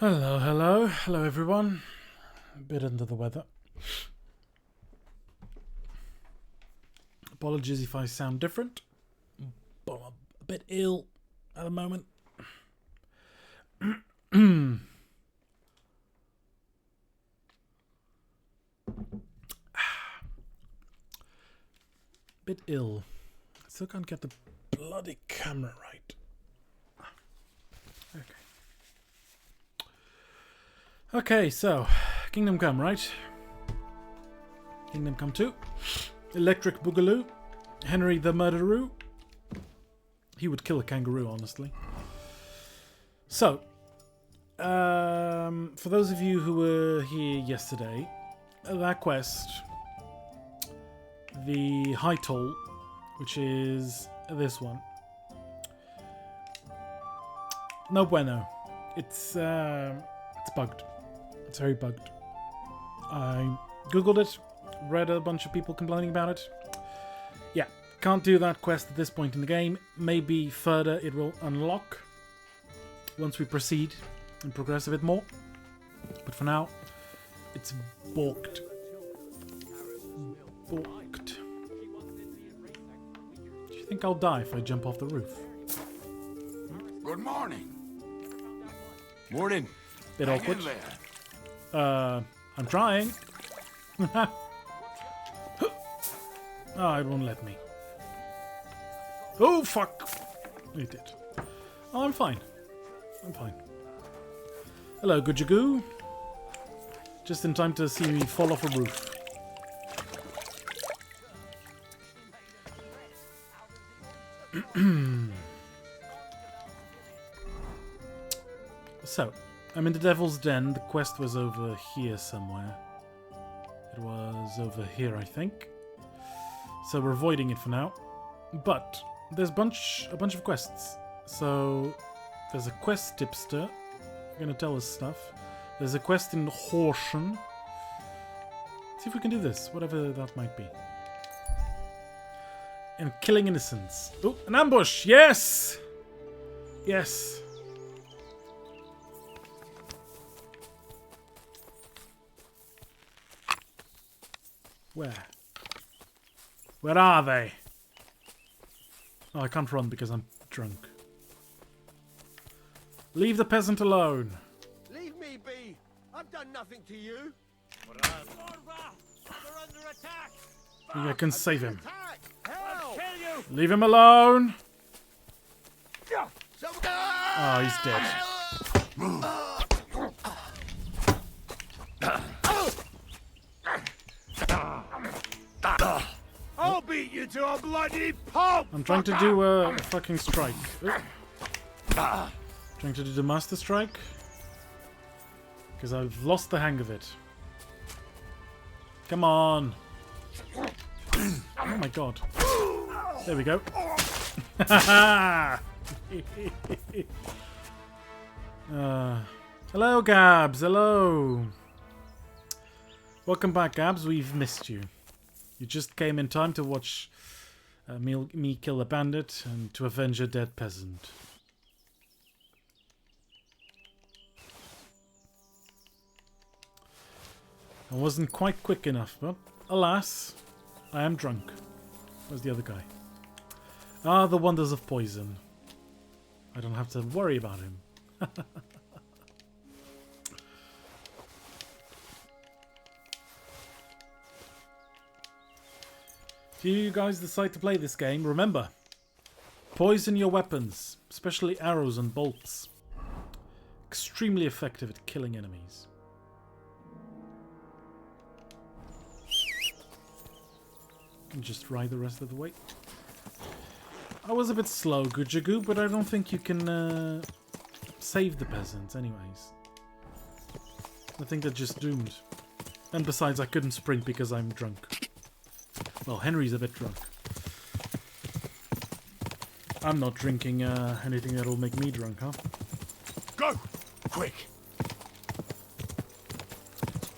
Hello, hello. Hello, everyone. A bit under the weather. Apologies if I sound different, but I'm a bit ill at the moment. Bit ill. Still can't get the bloody camera right. Okay. Okay, so Kingdom Come, right? Kingdom Come 2. Electric Boogaloo. Henry the Murderoo. He would kill a kangaroo, honestly. So, for those of you who were here yesterday, that quest, the High Toll, which is this one. No bueno. It's bugged. It's very bugged. I googled it, read a bunch of people complaining about it. Yeah, can't do that quest at this point in the game. Maybe further it will unlock once we proceed and progress a bit more. But for now, it's balked. Balked. Do you think I'll die if I jump off the roof? Good morning. Morning. Bit awkward. I'm trying. Oh, it won't let me. Oh, fuck. It did. Oh, I'm fine. I'm fine. Hello, Gujagoo. Just in time to see me fall off a roof. So, I'm in the Devil's Den. The quest was over here somewhere. It was over here, I think. So we're avoiding it for now. But there's a bunch of quests. So there's a quest tipster gonna tell us stuff. There's a quest in Horsham. See if we can do this, whatever that might be. And killing innocents. Oh, an ambush! Yes! Yes. Where? Where are they? Oh, I can't run because I'm drunk. Leave the peasant alone. Leave me be. I've done nothing to you. We're under attack. Maybe I can save him. Attack! Help! Kill you. Leave him alone. Someone... Oh, he's dead. I'll beat you to a bloody pulp! I'm trying to do a fucking strike. Trying to do the master strike. Because I've lost the hang of it. Come on. Oh my god. There we go. Hello, Gabs. Hello. Welcome back, Gabs. We've missed you. You just came in time to watch me kill a bandit and to avenge a dead peasant. I wasn't quite quick enough, but alas, I am drunk. Where's the other guy? Ah, the wonders of poison. I don't have to worry about him. If you guys decide to play this game, remember, poison your weapons, especially arrows and bolts. Extremely effective at killing enemies. And just ride the rest of the way. I was a bit slow, Gujagoo, but I don't think you can save the peasants anyways. I think they're just doomed. And besides, I couldn't sprint because I'm drunk. Well, Henry's a bit drunk. I'm not drinking anything that'll make me drunk, huh? Go! Quick!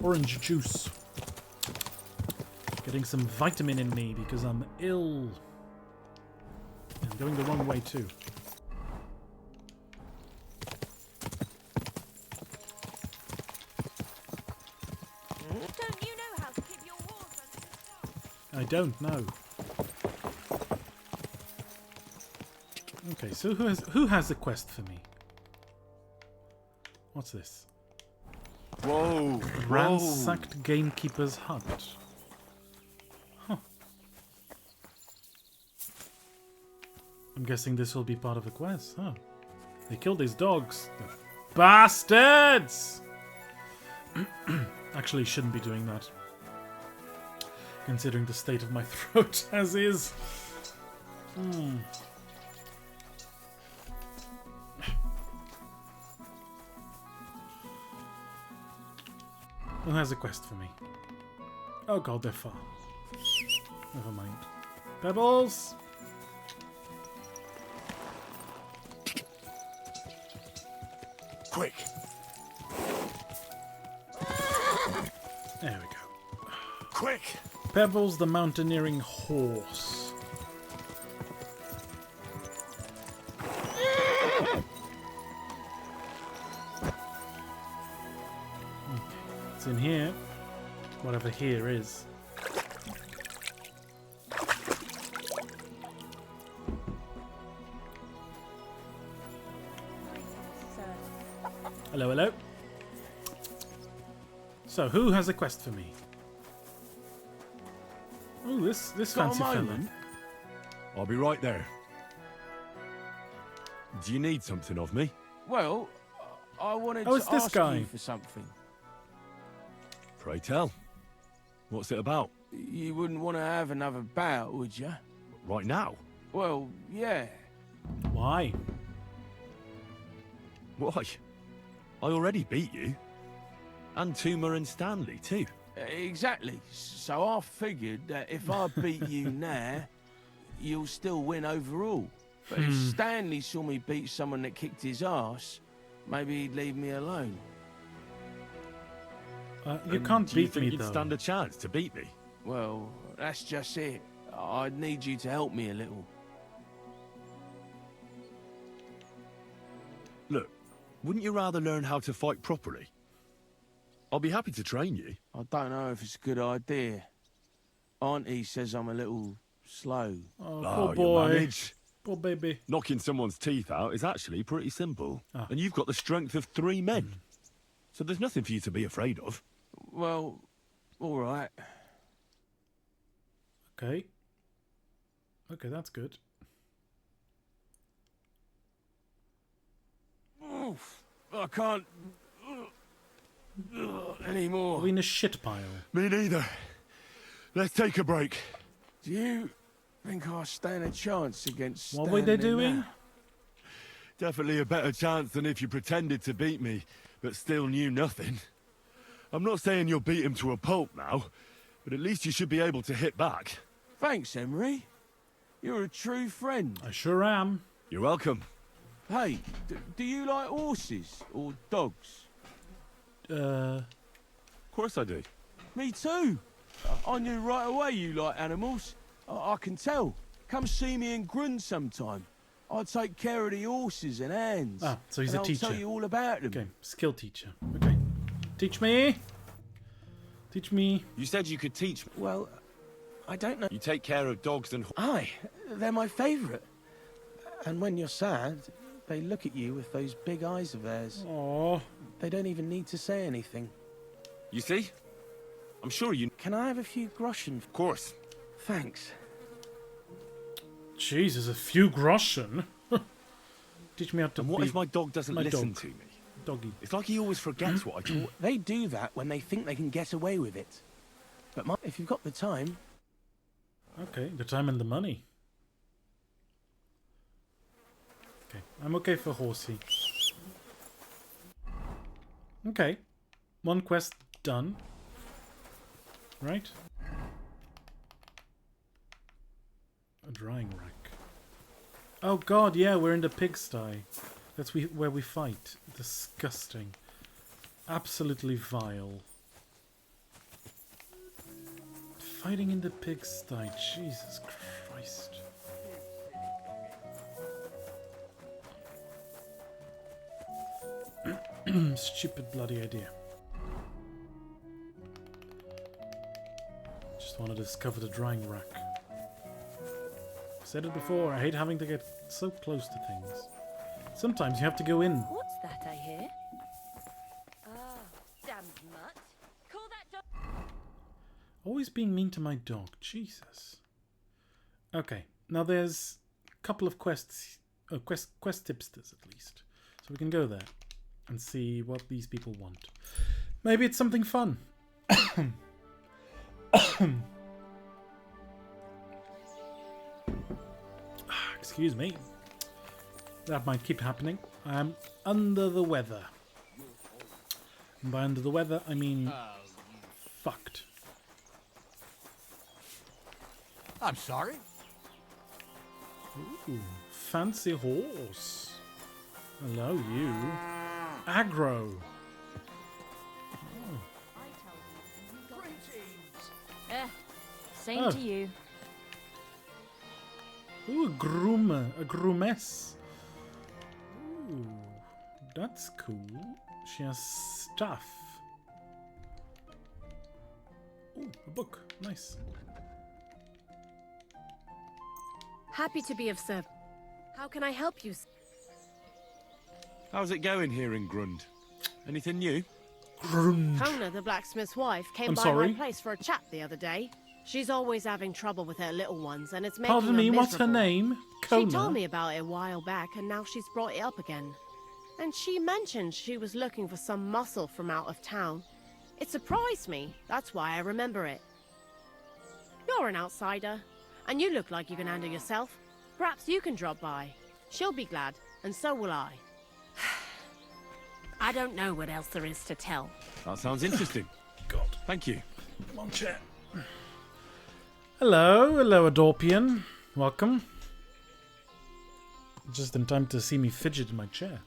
Orange juice. Getting some vitamin in me because I'm ill. I'm going the wrong way too. I don't know. Okay, so who has a quest for me? What's this? Whoa! Ransacked gamekeeper's hut. Huh. I'm guessing this will be part of a quest. Oh. They killed these dogs. The bastards! Actually, shouldn't be doing that. Considering the state of my throat as is. Who has a quest for me? Oh god, they're far. Never mind. Pebbles! Quick! There we go. Quick! Pebbles the mountaineering horse. It's in here. Whatever here is. Hello, hello. So, who has a quest for me? Oh, this fancy fella. I'll be right there. Do you need something of me? Well, I wanted Oh, it's to this ask guy. you for something. Pray tell. What's it about? You wouldn't want to have another bout, would you? Right now? Well, yeah. Why? Why? I already beat you. And Toomer and Stanley, too. Exactly. So I figured that if I beat you now, you'll still win overall. But if Stanley saw me beat someone that kicked his ass, maybe he'd leave me alone. You And can't do you beat think me, you'd though. stand a chance to beat me? Well, that's just it. I'd need you to help me a little. Look, wouldn't you rather learn how to fight properly? I'll be happy to train you. I don't know if it's a good idea. Auntie says I'm a little slow. Oh, Oh, poor you boy. manage. Poor baby. Knocking someone's teeth out is actually pretty simple. Ah. And you've got the strength of 3 men. So there's nothing for you to be afraid of. Well, all right. Okay. Okay, that's good. Oof, I can't anymore. Are we in a shit pile? Me neither. Let's take a break. Do you think I stand a chance against What were they Stanley doing? now? Definitely a better chance than if you pretended to beat me, but still knew nothing. I'm not saying you'll beat him to a pulp now, but at least you should be able to hit back. Thanks, Emery. You're a true friend. I sure am. You're welcome. Hey, do you like horses or dogs? Of course I do. Me too. I knew right away you like animals. I can tell. Come see me in Grun sometime. I take care of the horses and hands. Ah, so he's and a I'll teacher. tell you all about them. Okay, skill teacher. Okay. Teach me. Teach me. You said you could teach me. Well, I don't know. You take care of dogs and... Aye, they're my favourite. And when you're sad, they look at you with those big eyes of theirs. Oh, They don't even need to say anything. You see? I'm sure you... Can I have a few groschen? Of course. Thanks. Jesus, a few groschen. Teach me how to And what be if my dog doesn't my listen dog. to me? doggy. It's like he always forgets what I taught. They do that when they think they can get away with it. But if you've got the time... Okay, the time and the money. Okay, I'm okay for horsey. Okay, one quest done. Right? A drying rack. Oh god, yeah, we're in the pigsty. That's where we fight. Disgusting. Absolutely vile. Fighting in the pigsty. Jesus Christ. Stupid bloody idea. Just want to discover the drying rack. Said it before, I hate having to get so close to things. Sometimes you have to go in. What's that I hear? Ah, damned mutt. Call that dog. Always being mean to my dog. Jesus. Okay, now there's a couple of quests, quest tipsters at least. So we can go there and see what these people want. Maybe it's something fun. Excuse me. That might keep happening. I'm under the weather. And by under the weather, I mean fucked. I'm sorry. Ooh, fancy horse. Hello, you. Aggro. Same Oh. to you. Ooh, a groomess. Ooh, that's cool. She has stuff. Ooh, a book. Nice. Happy to be of service. How can I help you? How's it going here in Grund? Anything new? Grund. Kona, the blacksmith's wife, came I'm by sorry? my place for a chat the other day. She's always having trouble with her little ones, and it's making Pardon her me, what's her miserable. name? She Kona. told me about it a while back, and now she's brought it up again. And she mentioned she was looking for some muscle from out of town. It surprised me. That's why I remember it. You're an outsider, and you look like you can handle yourself. Perhaps you can drop by. She'll be glad, and so will I. I don't know what else there is to tell. That sounds interesting. God. Thank you. Come on, chair. Hello, Adorpian. Welcome. Just in time to see me fidget in my chair.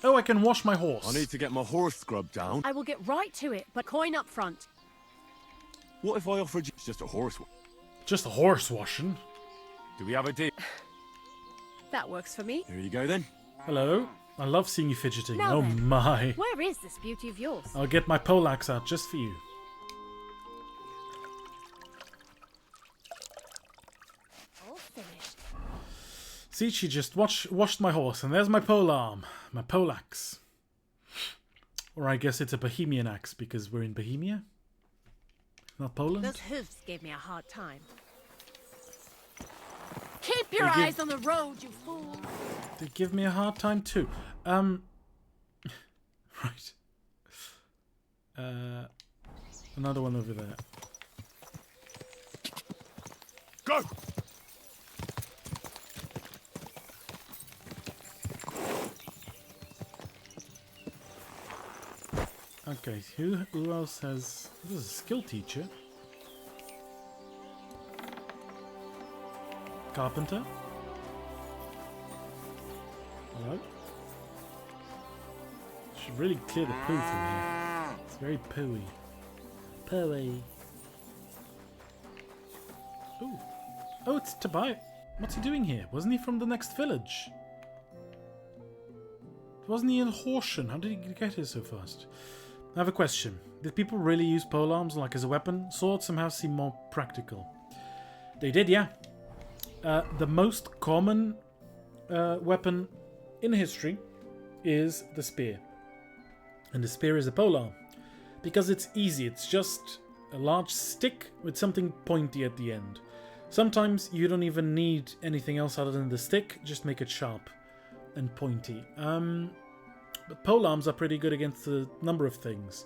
Oh, I can wash my horse. I need to get my horse scrubbed down. I will get right to it, but coin up front. What if I offered you just a horse? Just a horse washing. Do we have a deal? That works for me. Here you go then. Hello. I love seeing you fidgeting. Now Oh then. my. Where is this beauty of yours? I'll get my poleaxe out just for you. All finished. See, she just washed my horse, and there's my polearm, my poleaxe. Or I guess it's a Bohemian axe because we're in Bohemia, not Poland. Those hooves gave me a hard time. Keep your They give- eyes on the road, you fool! They give me a hard time too. Right. Another one over there. Go! Okay, who else has... This is a skill teacher. Carpenter. Hello? Should really clear the poo from here. It's very pooey. Pooey. Ooh. Oh, it's Tobias. What's he doing here? Wasn't he from the next village? Wasn't he in Horsham? How did he get here so fast? I have a question. Did people really use polearms like as a weapon? Swords somehow seem more practical. They did, yeah. The most common weapon in history is the spear. And the spear is a polearm. Because it's easy. It's just a large stick with something pointy at the end. Sometimes you don't even need anything else other than the stick. Just make it sharp and pointy. But polearms are pretty good against a number of things.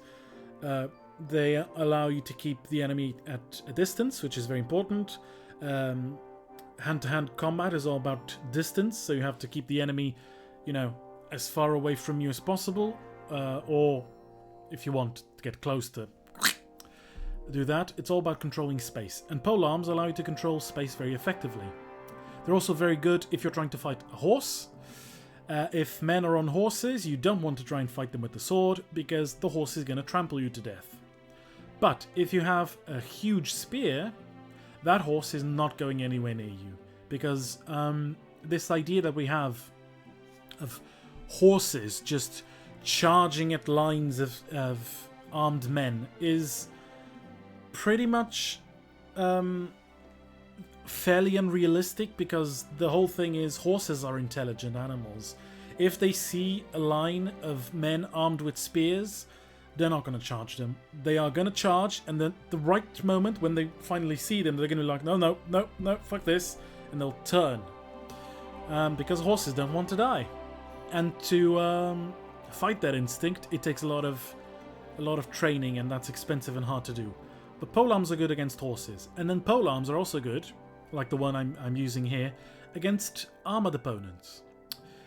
They allow you to keep the enemy at a distance, which is very important. Hand-to-hand combat is all about distance, so you have to keep the enemy, you know, as far away from you as possible. Or if you want to get close to do that, it's all about controlling space. And polearms allow you to control space very effectively. They're also very good if you're trying to fight a horse. If men are on horses, you don't want to try and fight them with the sword, because the horse is going to trample you to death. But if you have a huge spear, that horse is not going anywhere near you. Because this idea that we have of horses just charging at lines of armed men is pretty much fairly unrealistic, because the whole thing is horses are intelligent animals. If they see a line of men armed with spears, they're not going to charge them. They are going to charge, and then the right moment when they finally see them, they're going to be like, no, no, no, no, fuck this, and they'll turn. Because horses don't want to die. And to fight that instinct, it takes a lot of training, and that's expensive and hard to do. But polearms are good against horses. And then polearms are also good, like the one I'm using here, against armored opponents.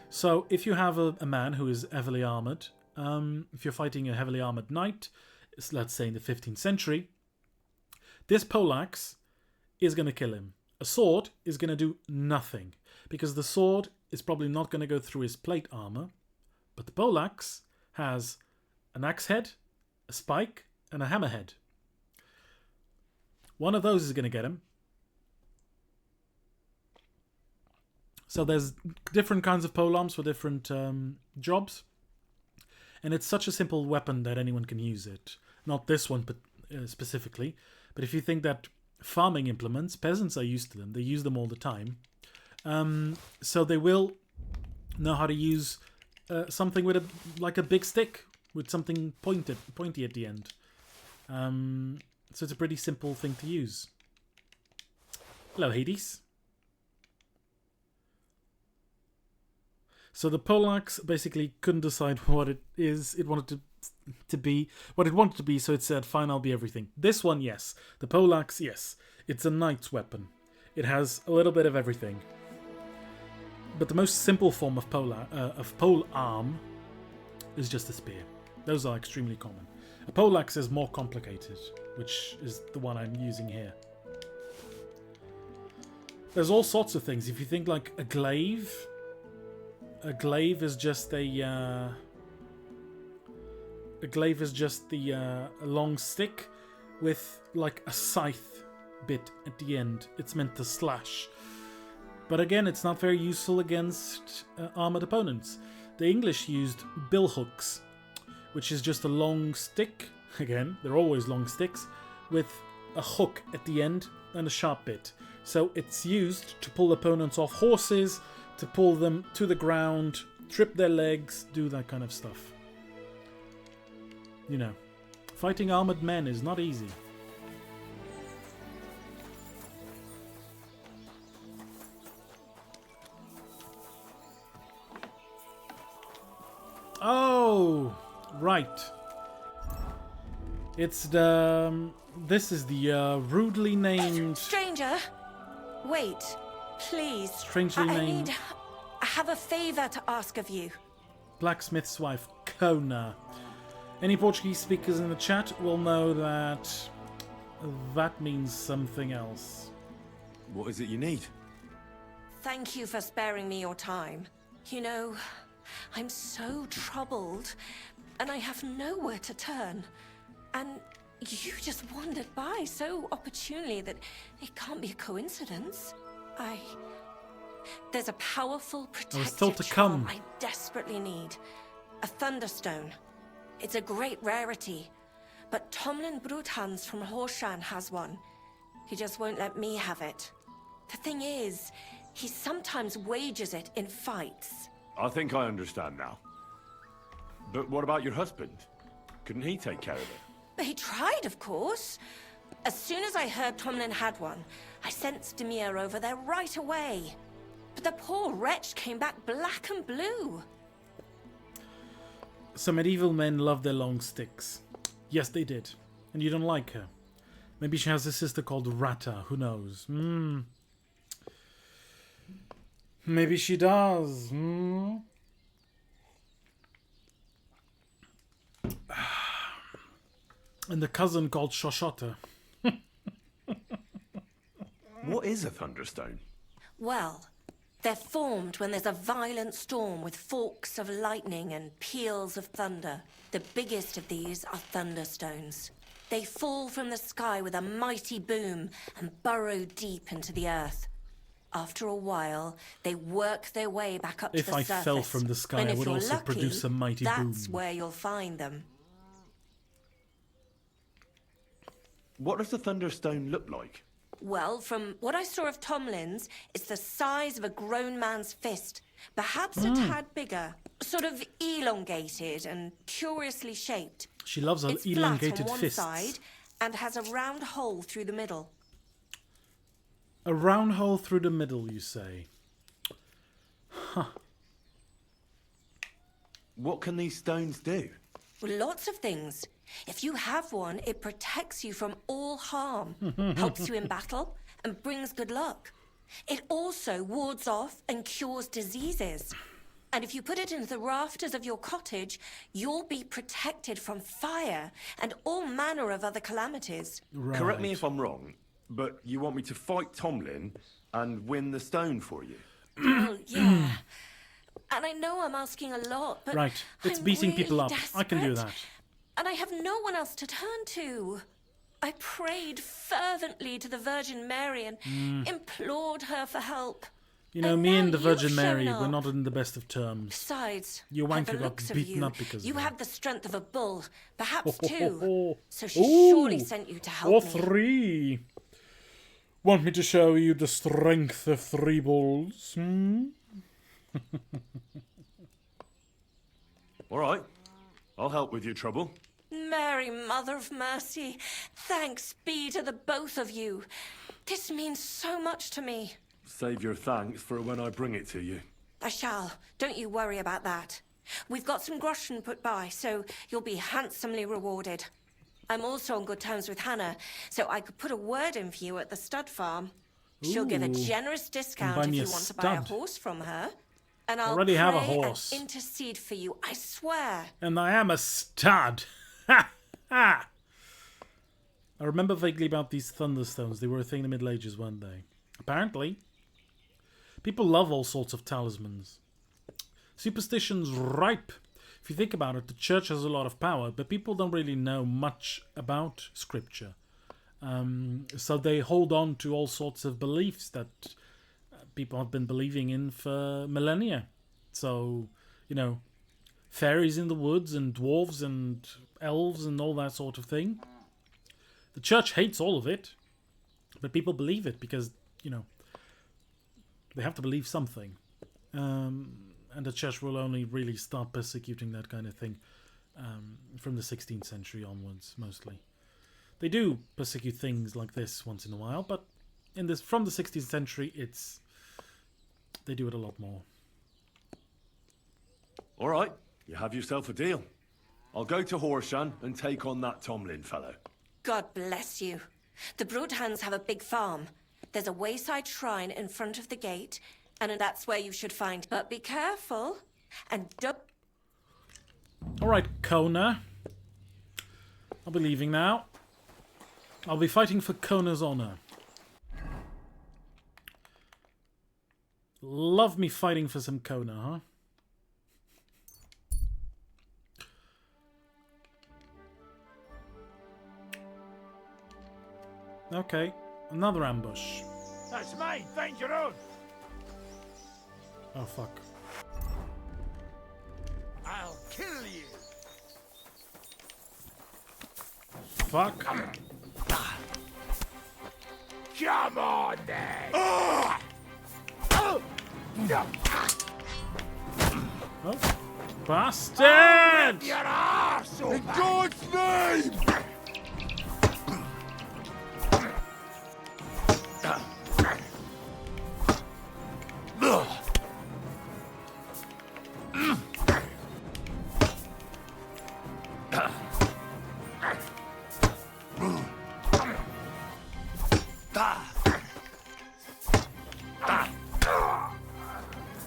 So if you have a man who is heavily armored, if you're fighting a heavily armored knight, let's say in the 15th century, this poleaxe is going to kill him. A sword is going to do nothing, because the sword is probably not going to go through his plate armor, but the poleaxe has an axe head, a spike, and a hammerhead. One of those is going to get him. So there's different kinds of polearms for different jobs. And it's such a simple weapon that anyone can use it. Not this one specifically. But if you think that farming implements, peasants are used to them. They use them all the time. So they will know how to use something with like a big stick with something pointy at the end. So it's a pretty simple thing to use. Hello, Hades. So the poleaxe basically couldn't decide what it is. It wanted to be what it wanted to be, so it said, fine, I'll be everything. This one, yes. The poleaxe, yes. It's a knight's weapon. It has a little bit of everything. But the most simple form of polearm is just a spear. Those are extremely common. A poleaxe is more complicated, which is the one I'm using here. There's all sorts of things. If you think like a glaive is just a long stick with like a scythe bit at the end. It's meant to slash. But again, it's not very useful against armored opponents. The English used billhooks, which is just a long stick. Again, they're always long sticks with a hook at the end and a sharp bit. So it's used to pull opponents off horses, to pull them to the ground, trip their legs, do that kind of stuff. You know, fighting armored men is not easy. Oh, right. It's the... This is the rudely named... Stranger, wait, please. Strangely named... I have a favor to ask of you. Blacksmith's wife, Kona. Any Portuguese speakers in the chat will know that that means something else. What is it you need? Thank you for sparing me your time. You know, I'm so troubled, and I have nowhere to turn. And you just wandered by so opportunely that it can't be a coincidence. There's a powerful protective charm I desperately need. A Thunderstone. It's a great rarity. But Tomlin Bruthans from Horshan has one. He just won't let me have it. The thing is, he sometimes wages it in fights. I think I understand now. But what about your husband? Couldn't he take care of it? He tried, of course. As soon as I heard Tomlin had one, I sent Demir over there right away. But the poor wretch came back black and blue. So medieval men love their long sticks. Yes, they did. And you don't like her. Maybe she has a sister called Rata. Who knows? Maybe she does. And the cousin called Shoshota. What is a Thunderstone? Well, they're formed when there's a violent storm with forks of lightning and peals of thunder. The biggest of these are Thunderstones. They fall from the sky with a mighty boom and burrow deep into the earth. After a while, they work their way back up to the surface. If I fell from the sky, I would also produce a mighty boom. That's where you'll find them. What does the Thunderstone look like? Well, from what I saw of Tomlin's, it's the size of a grown man's fist. Perhaps a tad bigger. Sort of elongated and curiously shaped. She loves her It's elongated flat on one fists. side and has a round hole through the middle. A round hole through the middle, you say? Huh. What can these stones do? Well, lots of things. If you have one, it protects you from all harm, helps you in battle, and brings good luck. It also wards off and cures diseases. And if you put it into the rafters of your cottage, you'll be protected from fire and all manner of other calamities. Right. Correct me if I'm wrong, but you want me to fight Tomlin and win the stone for you? Well, yeah. And I know I'm asking a lot, but Right. It's I'm beating really people up. I can do desperate. that. And I have no one else to turn to. I prayed fervently to the Virgin Mary and implored her for help. You know, And me now and the you've Virgin Mary, shown we're up. not in the best of terms. Besides, Your by wanker the got looks of beaten you, up because of you that. have the strength of a bull, perhaps Ho, ho, two. ho, ho. So she Ooh. surely sent you to help Or me. 3. Want me to show you the strength of 3 bulls? All right. I'll help with your trouble. Mary, Mother of Mercy, thanks be to the both of you. This means so much to me. Save your thanks for when I bring it to you. I shall. Don't you worry about that. We've got some groschen put by, so you'll be handsomely rewarded. I'm also on good terms with Hannah, so I could put a word in for you at the stud farm. She'll give a Ooh. generous discount buy if me you a want to buy a stud. horse from her. And I'll Already have a pray horse. and intercede for you, I swear. And I am a stud. Ha! Ha! I remember vaguely about these thunderstones. They were a thing in the Middle Ages, weren't they? Apparently. People love all sorts of talismans. Superstition's ripe. If you think about it, the church has a lot of power, but people don't really know much about scripture. So they hold on to all sorts of beliefs that people have been believing in for millennia. So, you know, fairies in the woods and dwarves and elves and all that sort of thing. The church hates all of it, but people believe it because, you know, they have to believe something. And the church will only really start persecuting that kind of thing from the 16th century onwards, mostly. They do persecute things like this once in a while, but from the 16th century, they do it a lot more. All right. You have yourself a deal. I'll go to Horshan and take on that Tomlin fellow. God bless you. The Broadhands have a big farm. There's a wayside shrine in front of the gate, and that's where you should find. But be careful, and don't... Alright, Kona. I'll be leaving now. I'll be fighting for Kona's honor. Love me fighting for some Kona, huh? Okay, another ambush. That's mine. Find your own. Oh, fuck. I'll kill you. Fuck. Come on, then. Oh, bastard! Your arse In open. God's name!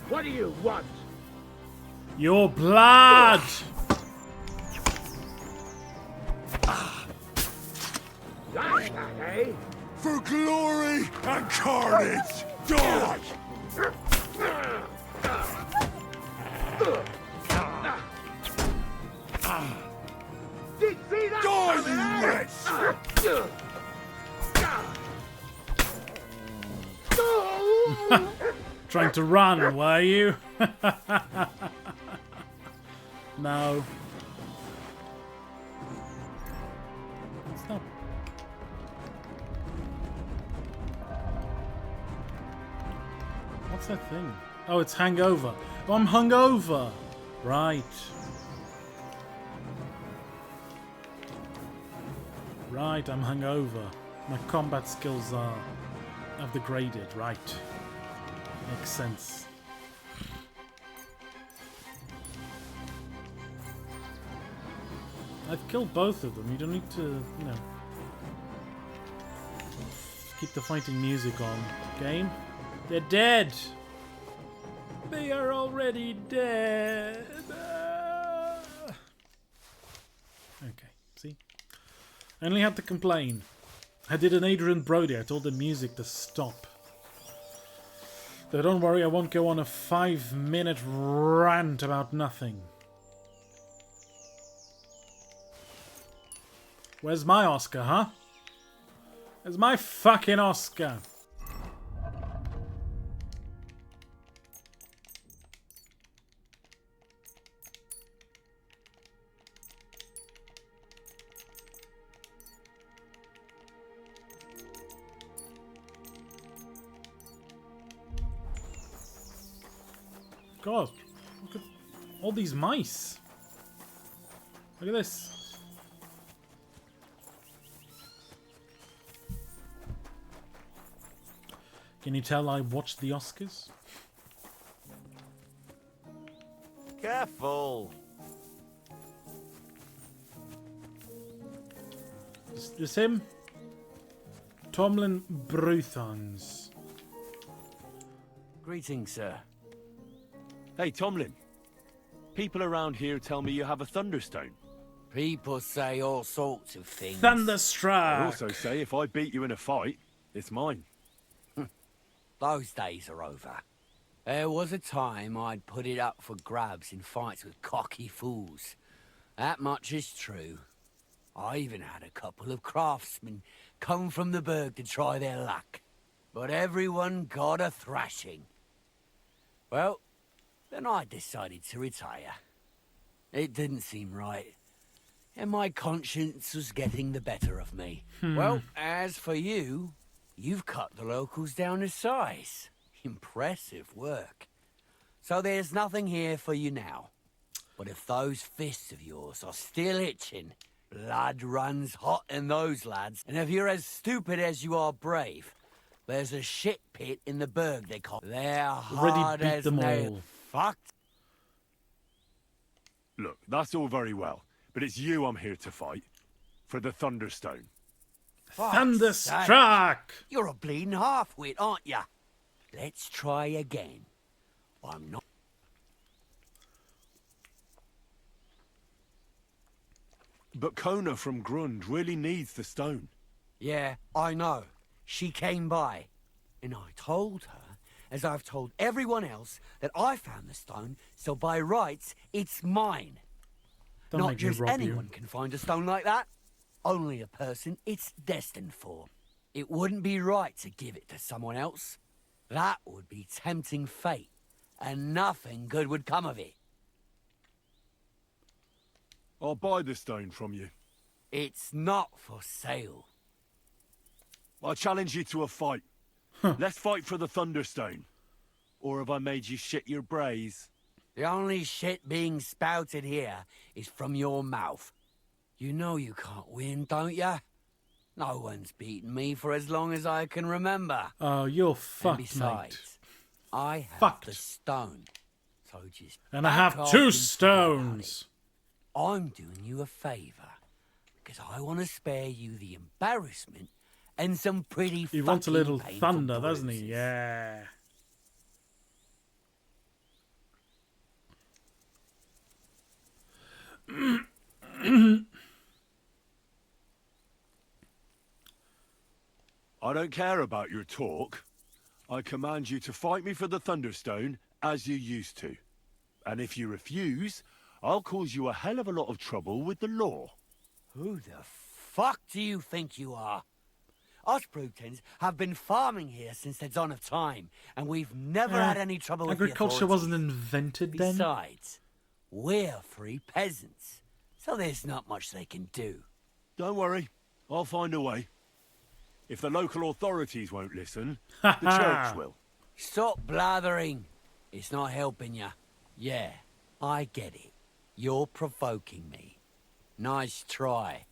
What do you want? Your blood! Like that, eh? For glory and carnage! Die! Did see that? Die, coming, eh? you wretch! Trying to run, were you? No. Stop. What's that thing? Oh, it's hangover. Oh, I'm hungover. Right. Right, I'm hungover. My combat skills have degraded. Right. Makes sense. I've killed both of them. You don't need to, you know, keep the fighting music on. Game? They're dead! They are already dead! Okay, see? I only had to complain. I did an Adrian Brody. I told the music to stop. So don't worry, I won't go on a 5-minute rant about nothing. Where's my Oscar, huh? Where's my fucking Oscar? God, look at all these mice. Look at this. Can you tell I watched the Oscars? Careful. Is him? Tomlin Bruthans. Greetings, sir. Hey, Tomlin. People around here tell me you have a Thunderstone. People say all sorts of things. They Thunderstruck! also say if I beat you in a fight, it's mine. Those days are over. There was a time I'd put it up for grabs in fights with cocky fools. That much is true. I even had a couple of craftsmen come from the burg to try their luck. But everyone got a thrashing. Well, then I decided to retire. It didn't seem right. And my conscience was getting the better of me. Well, as for you, you've cut the locals down to size. Impressive work. So there's nothing here for you now. But if those fists of yours are still itching, blood runs hot in those lads. And if you're as stupid as you are brave, there's a shit pit in the burg they call. They're hard beat as them nails. all. Fucked. Look, that's all very well, but it's you I'm here to fight. For the Thunderstone. Fuck's Thunderstruck! sake. You're a bleeding half-wit, aren't ya? Let's try again. I'm not... But Kona from Grund really needs the stone. Yeah, I know. She came by. And I told her, as I've told everyone else, that I found the stone, so by rights, it's mine. Don't Not make me just rob anyone you. can find a stone like that. Only a person it's destined for. It wouldn't be right to give it to someone else. That would be tempting fate, and nothing good would come of it. I'll buy the stone from you. It's not for sale. I challenge you to a fight. Let's fight for the Thunderstone. Or have I made you shit your brays? The only shit being spouted here is from your mouth. You know you can't win, don't ya? No one's beaten me for as long as I can remember. Oh, you're And fucked, besides, mate. I have Fucked. the stone. So just And I back have off 2 and forget about stones. it. I'm doing you a favour. Because I want to spare you the embarrassment and some pretty He wants a fucking little painful thunder, doesn't he? bruises. Yeah. I don't care about your talk. I command you to fight me for the Thunderstone, as you used to. And if you refuse, I'll cause you a hell of a lot of trouble with the law. Who the fuck do you think you are? Us Brutons have been farming here since the dawn of time, and we've never had any trouble with the Agriculture wasn't authorities. invented then. Besides, we're free peasants, so there's not much they can do. Don't worry, I'll find a way. If the local authorities won't listen, the church will. Stop blathering. It's not helping you. Yeah, I get it. You're provoking me. Nice try.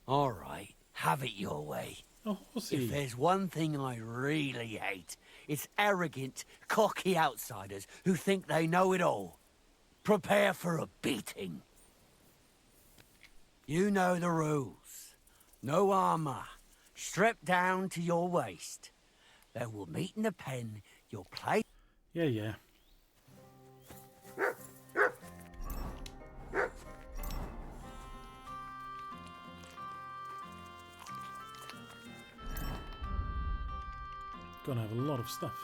All right, have it your way. Oh, horsey. If there's one thing I really hate, it's arrogant, cocky outsiders who think they know it all. Prepare for a beating. You know the rules. No armor. Strip down to your waist. Then we'll meet in the pen. You'll play. Yeah, yeah. Gonna have a lot of stuff.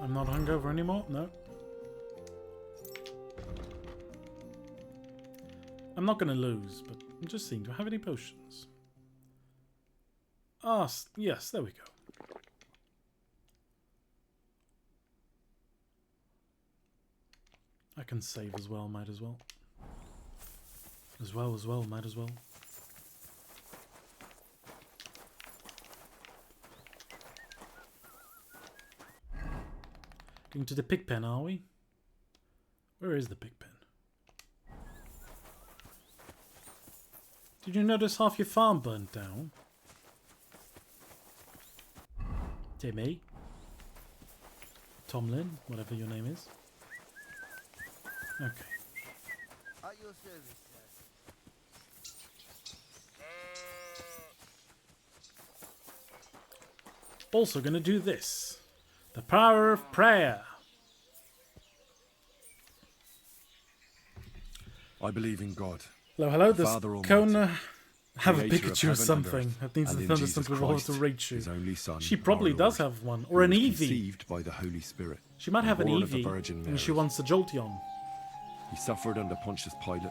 I'm not hungover anymore? No. I'm not gonna lose, but I'm just seeing, do I have any potions? Ah, yes, there we go. I can save as well, might as well. As well, might as well. Going to the pig pen, are we? Where is the pig pen? Did you notice half your farm burnt down? Timmy? Tomlin, whatever your name is. Okay. At your service, sir. Also gonna do this. The power of prayer. I believe in God. Hello, does Father Almighty, Kona have a creator of Pikachu or heaven and something? earth, That needs and the in Thunderstorm Jesus with all Christ, to Raichu. his only Son, She probably our does Lord, have one. who Or an was Eevee. conceived by the Holy Spirit. She might have an born of the Eevee. Virgin And Mary. she wants a Jolteon. He suffered under Pontius Pilate,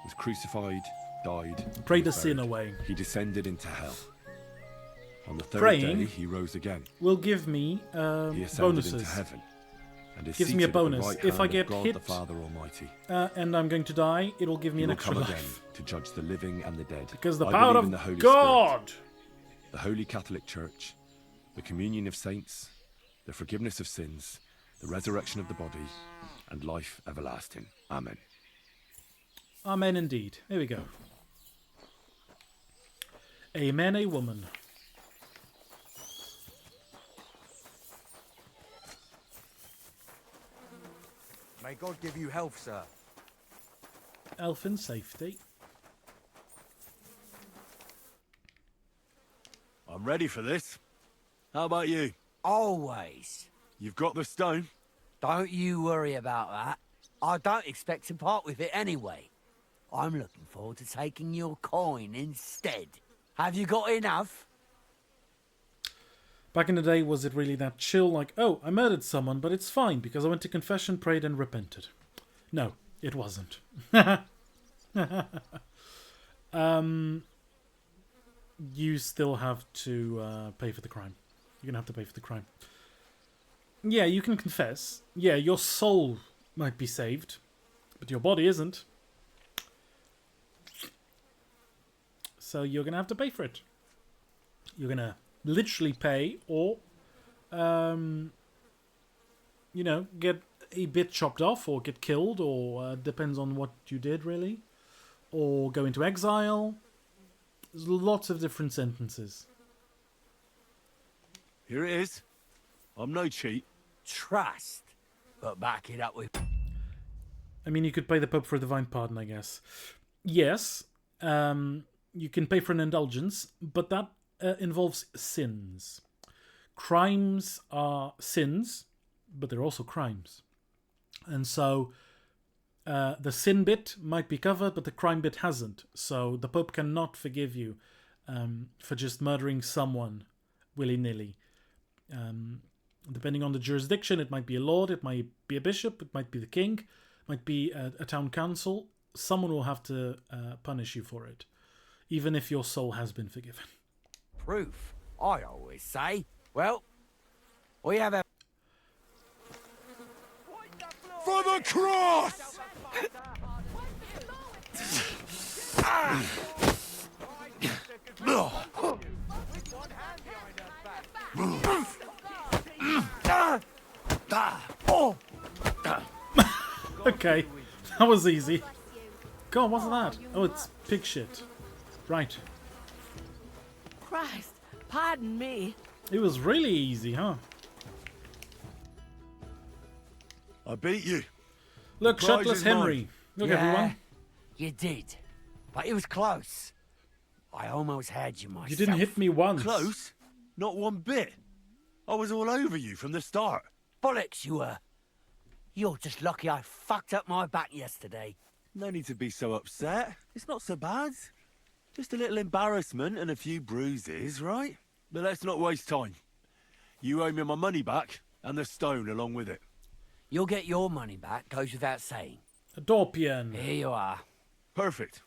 was crucified, died, Pray and the was sin buried. away. He descended into hell. On the third Praying day, he rose again. Will give me He ascended bonuses. into heaven, and is Gives me a seated at the bonus. right If I hand get of God, hit, the Father Almighty. And I'm going to die, it'll give me He an will extra come life. again to judge the living and the dead. Because the I power believe in of the Holy God! Spirit, the Holy Catholic Church, the communion of saints, the forgiveness of sins, the resurrection of the body, and life everlasting. Amen. Amen indeed. Here we go. Amen, a woman. May God give you health, sir. Elfin safety. I'm ready for this. How about you? Always. You've got the stone? Don't you worry about that. I don't expect to part with it anyway. I'm looking forward to taking your coin instead. Have you got enough? Back in the day, was it really that chill? Like, oh, I murdered someone, but it's fine because I went to confession, prayed, and repented. No, it wasn't. You still have to pay for the crime. You're going to have to pay for the crime. Yeah, you can confess. Yeah, your soul might be saved, but your body isn't. So you're going to have to pay for it. You're going to literally pay or, you know, get a bit chopped off or get killed or depends on what you did, really. Or go into exile. There's lots of different sentences. Here it is. I'm no cheat. Trust, but back it up with... I mean, you could pay the Pope for a divine pardon, I guess. Yes, you can pay for an indulgence, but that involves sins. Crimes are sins, but they're also crimes. And so the sin bit might be covered, but the crime bit hasn't. So the Pope cannot forgive you for just murdering someone willy-nilly. Depending on the jurisdiction, it might be a lord, it might be a bishop, it might be the king, it might be a town council. Someone will have to punish you for it, even if your soul has been forgiven. Proof, I always say. Well, we have a... For the cross! Okay, that was easy. God, what's that? Oh, it's pig shit. Right. Christ, pardon me. It was really easy, huh? I beat you. Look, The prize Shirtless is Henry. mine. Look, Yeah, everyone. You did. But it was close. I almost had you myself. You didn't hit me once. Close? Not one bit. I was all over you from the start. Bollocks, you were. You're just lucky I fucked up my back yesterday. No need to be so upset. It's not so bad. Just a little embarrassment and a few bruises, right? But let's not waste time. You owe me my money back, and the stone along with it. You'll get your money back, goes without saying. A Dorpian. Here you are. Perfect.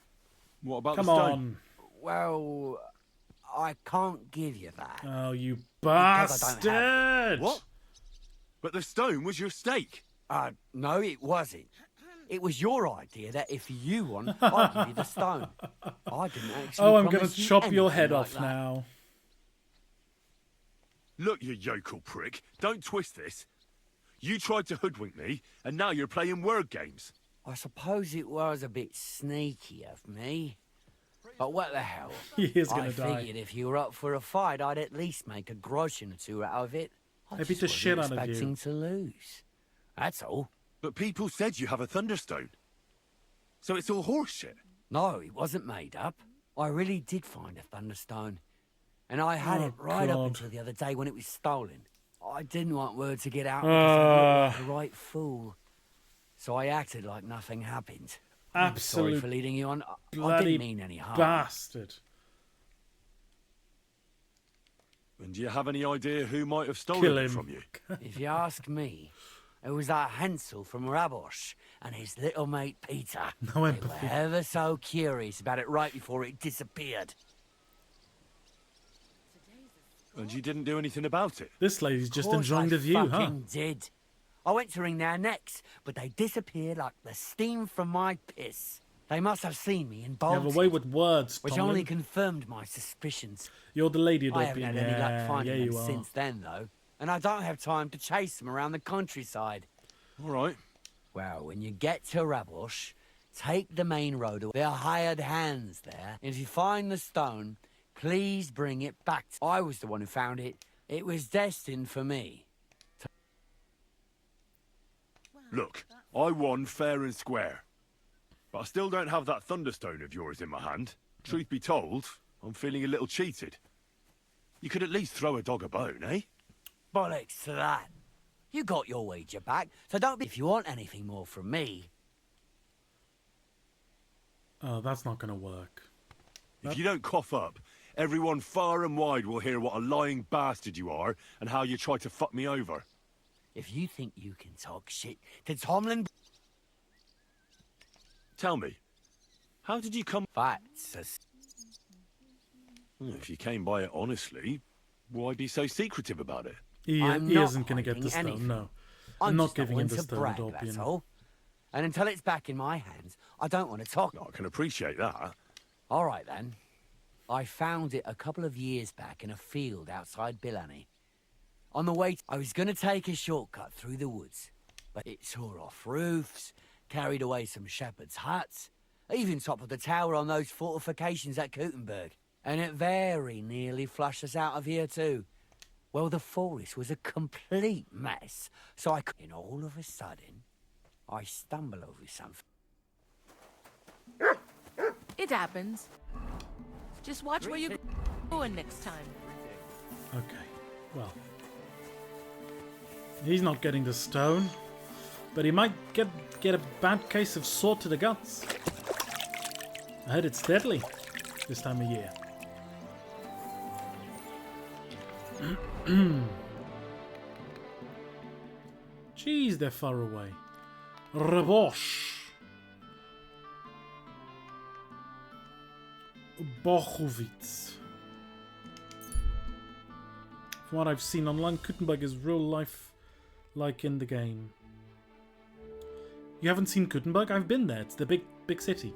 What about Come the stone? on. Well, I can't give you that. Oh, you Because I don't bastard! What? But the stone was your stake. No, it wasn't. It was your idea that if you won, I'd give you the stone. I didn't actually Oh, I'm gonna promise you chop your anything head like off that. now. Look, you yokel prick. Don't twist this. You tried to hoodwink me, and now you're playing word games. I suppose it was a bit sneaky of me. But what the hell? He is I gonna die. figured if you were up for a fight, I'd at least make a groschen or two out of it. I I beat just the wasn't shit out of you. expecting to lose. That's all. But people said you have a thunderstone. So it's all horseshit. No, it wasn't made up. I really did find a thunderstone. And I had Oh, it right up God. until the other day when it was stolen. I didn't want word to get out because I looked like the right fool. So I acted like nothing happened. I'm sorry Absolute for leading you on. I bloody didn't mean any harm. bastard. And do you have any idea who might have Kill stolen him. it from you? If you ask me, it was that Hansel from Rabosh and his little mate Peter. No They were empathy. ever so curious about it right before it disappeared. And you didn't do anything about it? This lady's just Course enjoying I the view, huh? fucking did. I went to wring their necks, but they disappeared like the steam from my piss. They must have seen me and You bolted, have a way with words, which Tomlin. only confirmed my suspicions. You're the lady I haven't Dorpian. had any luck Yeah, finding yeah, them you are. since then, though. And I don't have time to chase them around the countryside. All right. Well, when you get to Rabosh, take the main road. There are hired hands there. And if you find the stone, please bring it back. I was the one who found it. It was destined for me. Look, I won fair and square. But I still don't have that thunderstone of yours in my hand. Truth be told, I'm feeling a little cheated. You could at least throw a dog a bone, eh? Bollocks to that. You got your wager back, so don't be... If you want anything more from me... Oh, that's not gonna work. If you don't cough up, everyone far and wide will hear what a lying bastard you are and how you tried to fuck me over. If you think you can talk shit to Tomlin... Tell me, how did you come... That's a... If you came by it honestly, why be so secretive about it? He I'm he not isn't gonna get the hiding stone, anything. no. I'm not just giving him one the to stone, brag, Dorpian. that's all. And until it's back in my hands, I don't want to talk. I can appreciate that. All right, then. I found it a couple of years back in a field outside Billany. On the way, I was going to take a shortcut through the woods, but it tore off roofs, carried away some shepherds' huts, even toppled the tower on those fortifications at Gutenberg. And it very nearly flushed us out of here, too. Well, the forest was a complete mess, so I could... And all of a sudden, I stumble over something. It happens. Just watch where you're going next time. Okay, well. He's not getting the stone, but he might get a bad case of sword to the guts. I heard it's deadly this time of year. Jeez, they're far away. Rabosh. Bochowitz. From what I've seen online, Gutenberg is real life like in the game. You haven't seen Gutenberg? I've been there. It's the big city.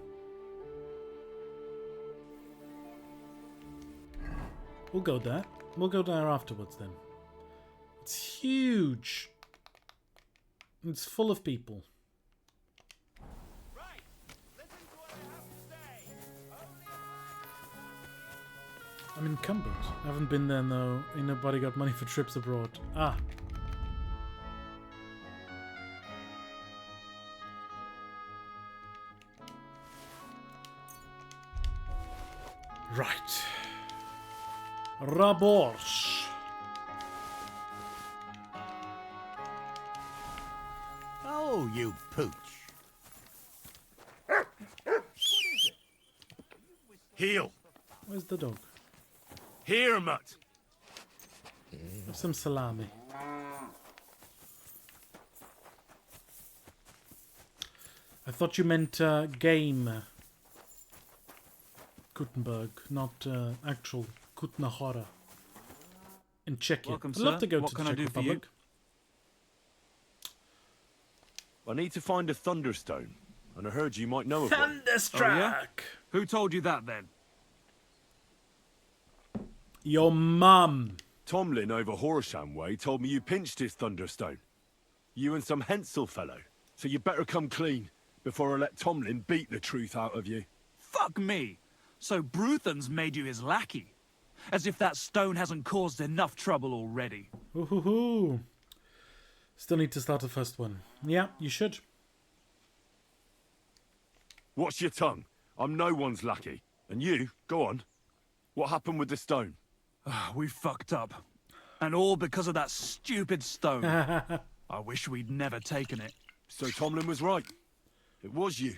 We'll go there. We'll go there afterwards then. It's huge. It's full of people. Right. Listen to what I have to say. I'm encumbered. I haven't been there, no. Ain't nobody got money for trips abroad. Ah. Right. Raborsh. Oh, you pooch. Heel. Where's the dog? Here, mutt. Have some salami. I thought you meant game. Gutenberg, not actual Kutnahora. In Czechia. Welcome, I'd love sir. to go What to can the I Czech do for you? Republic. I need to find a Thunderstone, and I heard you might know of one. Thunderstruck! Who told you that then? Your mum. Tomlin over Horsham Way told me you pinched his Thunderstone. You and some Hensel fellow. So you better come clean before I let Tomlin beat the truth out of you. Fuck me! So Bruthen's made you his lackey? As if that stone hasn't caused enough trouble already. Ooh. Still need to start the first one. Yeah, you should. Watch your tongue. I'm no one's lackey. And you, go on. What happened with the stone? We fucked up. And all because of that stupid stone. I wish we'd never taken it. So Tomlin was right. It was you.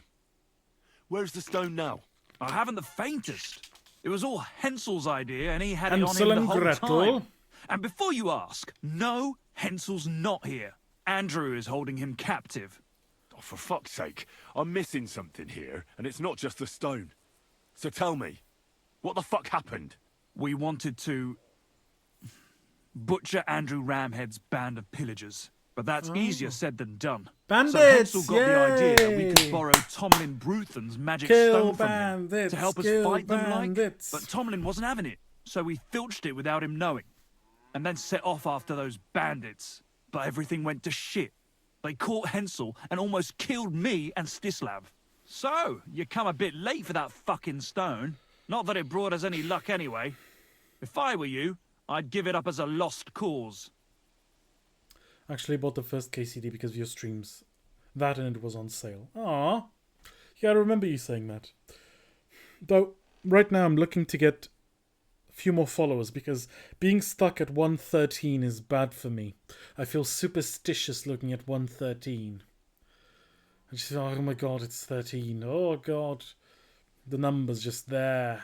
Where's the stone now? I haven't the faintest. It was all Hensel's idea and he had it on Hansel him the and whole Gretel. time. And before you ask, no, Hensel's not here. Andrew is holding him captive. Oh, for fuck's sake. I'm missing something here, and it's not just the stone. So tell me, what the fuck happened? We wanted to butcher Andrew Ramhead's band of pillagers. But that's easier said than done. Bandits! So Hensel got the idea that we Yay! could borrow Tomlin Bruthen's magic Kill stone from him bandits, to help us kill fight them bandits. like. But Tomlin wasn't having it, so we filched it without him knowing. And then set off after those bandits. But everything went to shit. They caught Hensel and almost killed me and Stislav. So, you come a bit late for that fucking stone. Not that it brought us any luck anyway. If I were you, I'd give it up as a lost cause. Actually bought the first KCD because of your streams. That and it was on sale. Aww. Yeah, I remember you saying that. Though, right now I'm looking to get a few more followers because being stuck at 113 is bad for me. I feel superstitious looking at 113. I just feel, oh my god, it's 13. Oh god. The number's just there.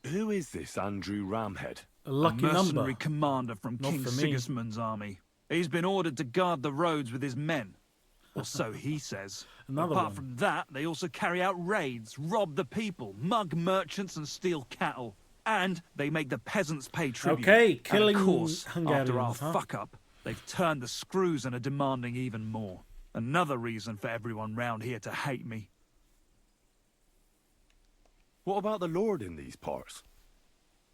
Who is this Andrew Ramhead? A lucky a mercenary number. commander from Not King for me. Sigismund's army. He's been ordered to guard the roads with his men. Or so he says. Another Apart one. from that, they also carry out raids, rob the people, mug merchants and steal cattle. And they make the peasants pay tribute. Okay, And killing of course, Hungarians, after our huh? fuck-up, they've turned the screws and are demanding even more. Another reason for everyone round here to hate me. What about the Lord in these parts?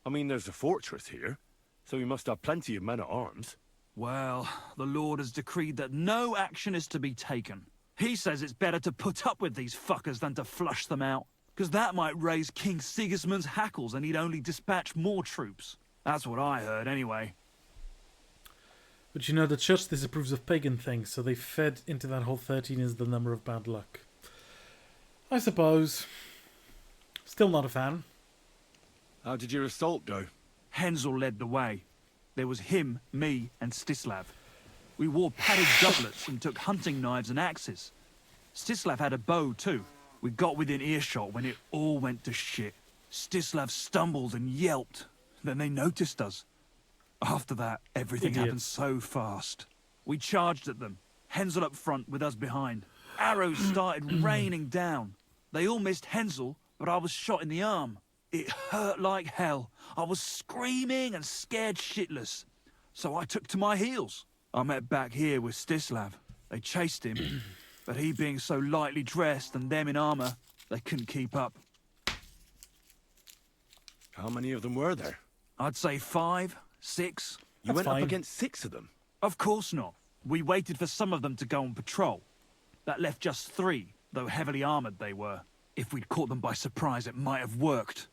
I mean, there's a fortress here, so he must have plenty of men-at-arms. Well, the Lord has decreed that no action is to be taken. He says it's better to put up with these fuckers than to flush them out, because that might raise King Sigismund's hackles and he'd only dispatch more troops. That's what I heard, anyway. But you know, the church disapproves of pagan things, so they fed into that whole 13 is the number of bad luck. I suppose. Still not a fan. How did your assault go? Hensel led the way. There was him, me, and Stislav. We wore padded doublets and took hunting knives and axes. Stislav had a bow too. We got within earshot when it all went to shit. Stislav stumbled and yelped. Then they noticed us. After that, everything happened Idiots. so fast. We charged at them, Hensel up front with us behind. Arrows started raining down. They all missed Hensel, but I was shot in the arm. It hurt like hell. I was screaming and scared shitless. So I took to my heels. I met back here with Stislav. They chased him, but he being so lightly dressed and them in armor, they couldn't keep up. How many of them were there? I'd say 5, 6. You That's went fine. up against 6 of them? Of course not. We waited for some of them to go on patrol. That left just 3, though heavily armored they were. If we'd caught them by surprise, it might have worked.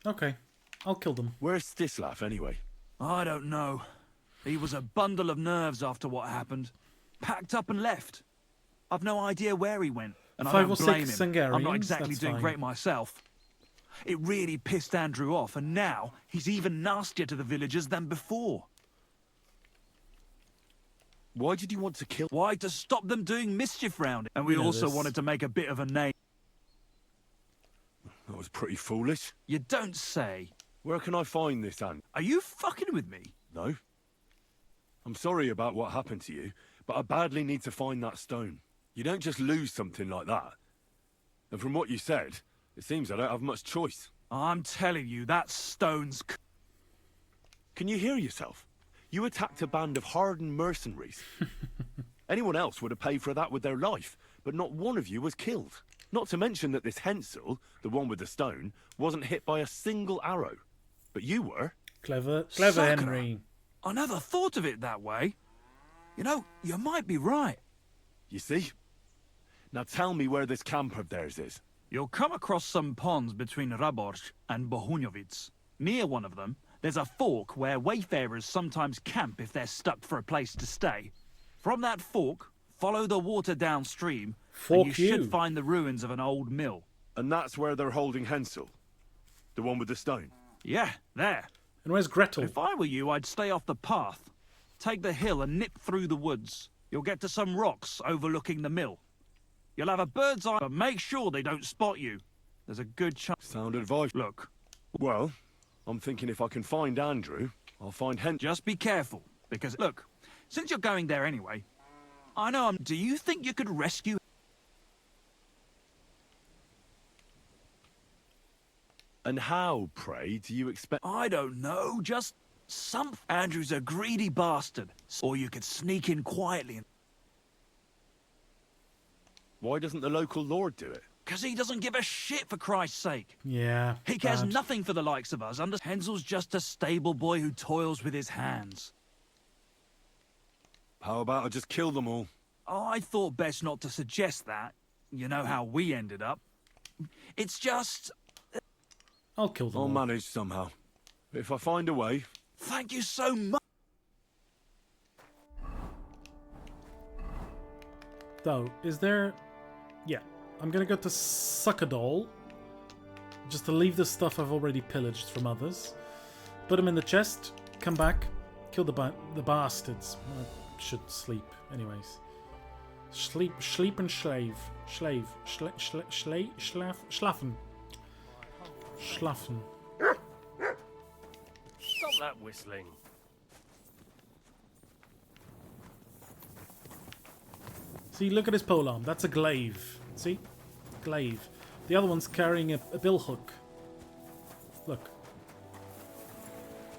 Okay, I'll kill them. Where's Stislav, anyway? I don't know. He was a bundle of nerves after what happened. Packed up and left. I've no idea where he went, and I 5 don't or blame 6 him. I'm not Hungarians, exactly that's doing fine. great myself. It really pissed Andrew off, and now he's even nastier to the villagers than before. Why did you want to kill... Why? To stop them doing mischief round it. And we You know also this. wanted to make a bit of a name. That was pretty foolish. You don't say. Where can I find this, Anne? Are you fucking with me? No. I'm sorry about what happened to you, but I badly need to find that stone. You don't just lose something like that. And from what you said, it seems I don't have much choice. I'm telling you, that stone's... Can you hear yourself? You attacked a band of hardened mercenaries. Anyone else would have paid for that with their life, but not one of you was killed. Not to mention that this Hensel, the one with the stone, wasn't hit by a single arrow. But you were. Clever Sucker. Henry. I never thought of it that way. You know, you might be right. You see? Now tell me where this camp of theirs is. You'll come across some ponds between Raborj and Bohunjovic. Near one of them, there's a fork where wayfarers sometimes camp if they're stuck for a place to stay. From that fork, follow the water downstream, and you should find the ruins of an old mill. And that's where they're holding Hensel? The one with the stone? Yeah, there. And where's Gretel? If I were you, I'd stay off the path. Take the hill and nip through the woods. You'll get to some rocks overlooking the mill. You'll have a bird's eye, but make sure they don't spot you. There's a good chance. Sound advice. Look. Well, I'm thinking if I can find Andrew, I'll find Hensel. Just be careful, because, look, since you're going there anyway, I know do you think you could rescue... And how, pray, do you expect... I don't know, just some... Andrew's a greedy bastard. Or you could sneak in quietly and... Why doesn't the local lord do it? Because he doesn't give a shit, for Christ's sake. Yeah. He cares bad. nothing for the likes of us. Hensel's just a stable boy who toils with his hands. How about I just kill them all? Oh, I thought best not to suggest that. You know how we ended up. It's just... I'll kill them. I'll all. manage somehow. If I find a way... Thank you so much. Though, is there... Yeah. I'm gonna go to Suckadol. Just to leave the stuff I've already pillaged from others. Put them in the chest. Come back. Kill the bastards. I should sleep, anyways. Sleep and slave. Schlafen. Stop that whistling. See, look at his polearm. That's a glaive. See? Glaive. The other one's carrying a bill hook. Look.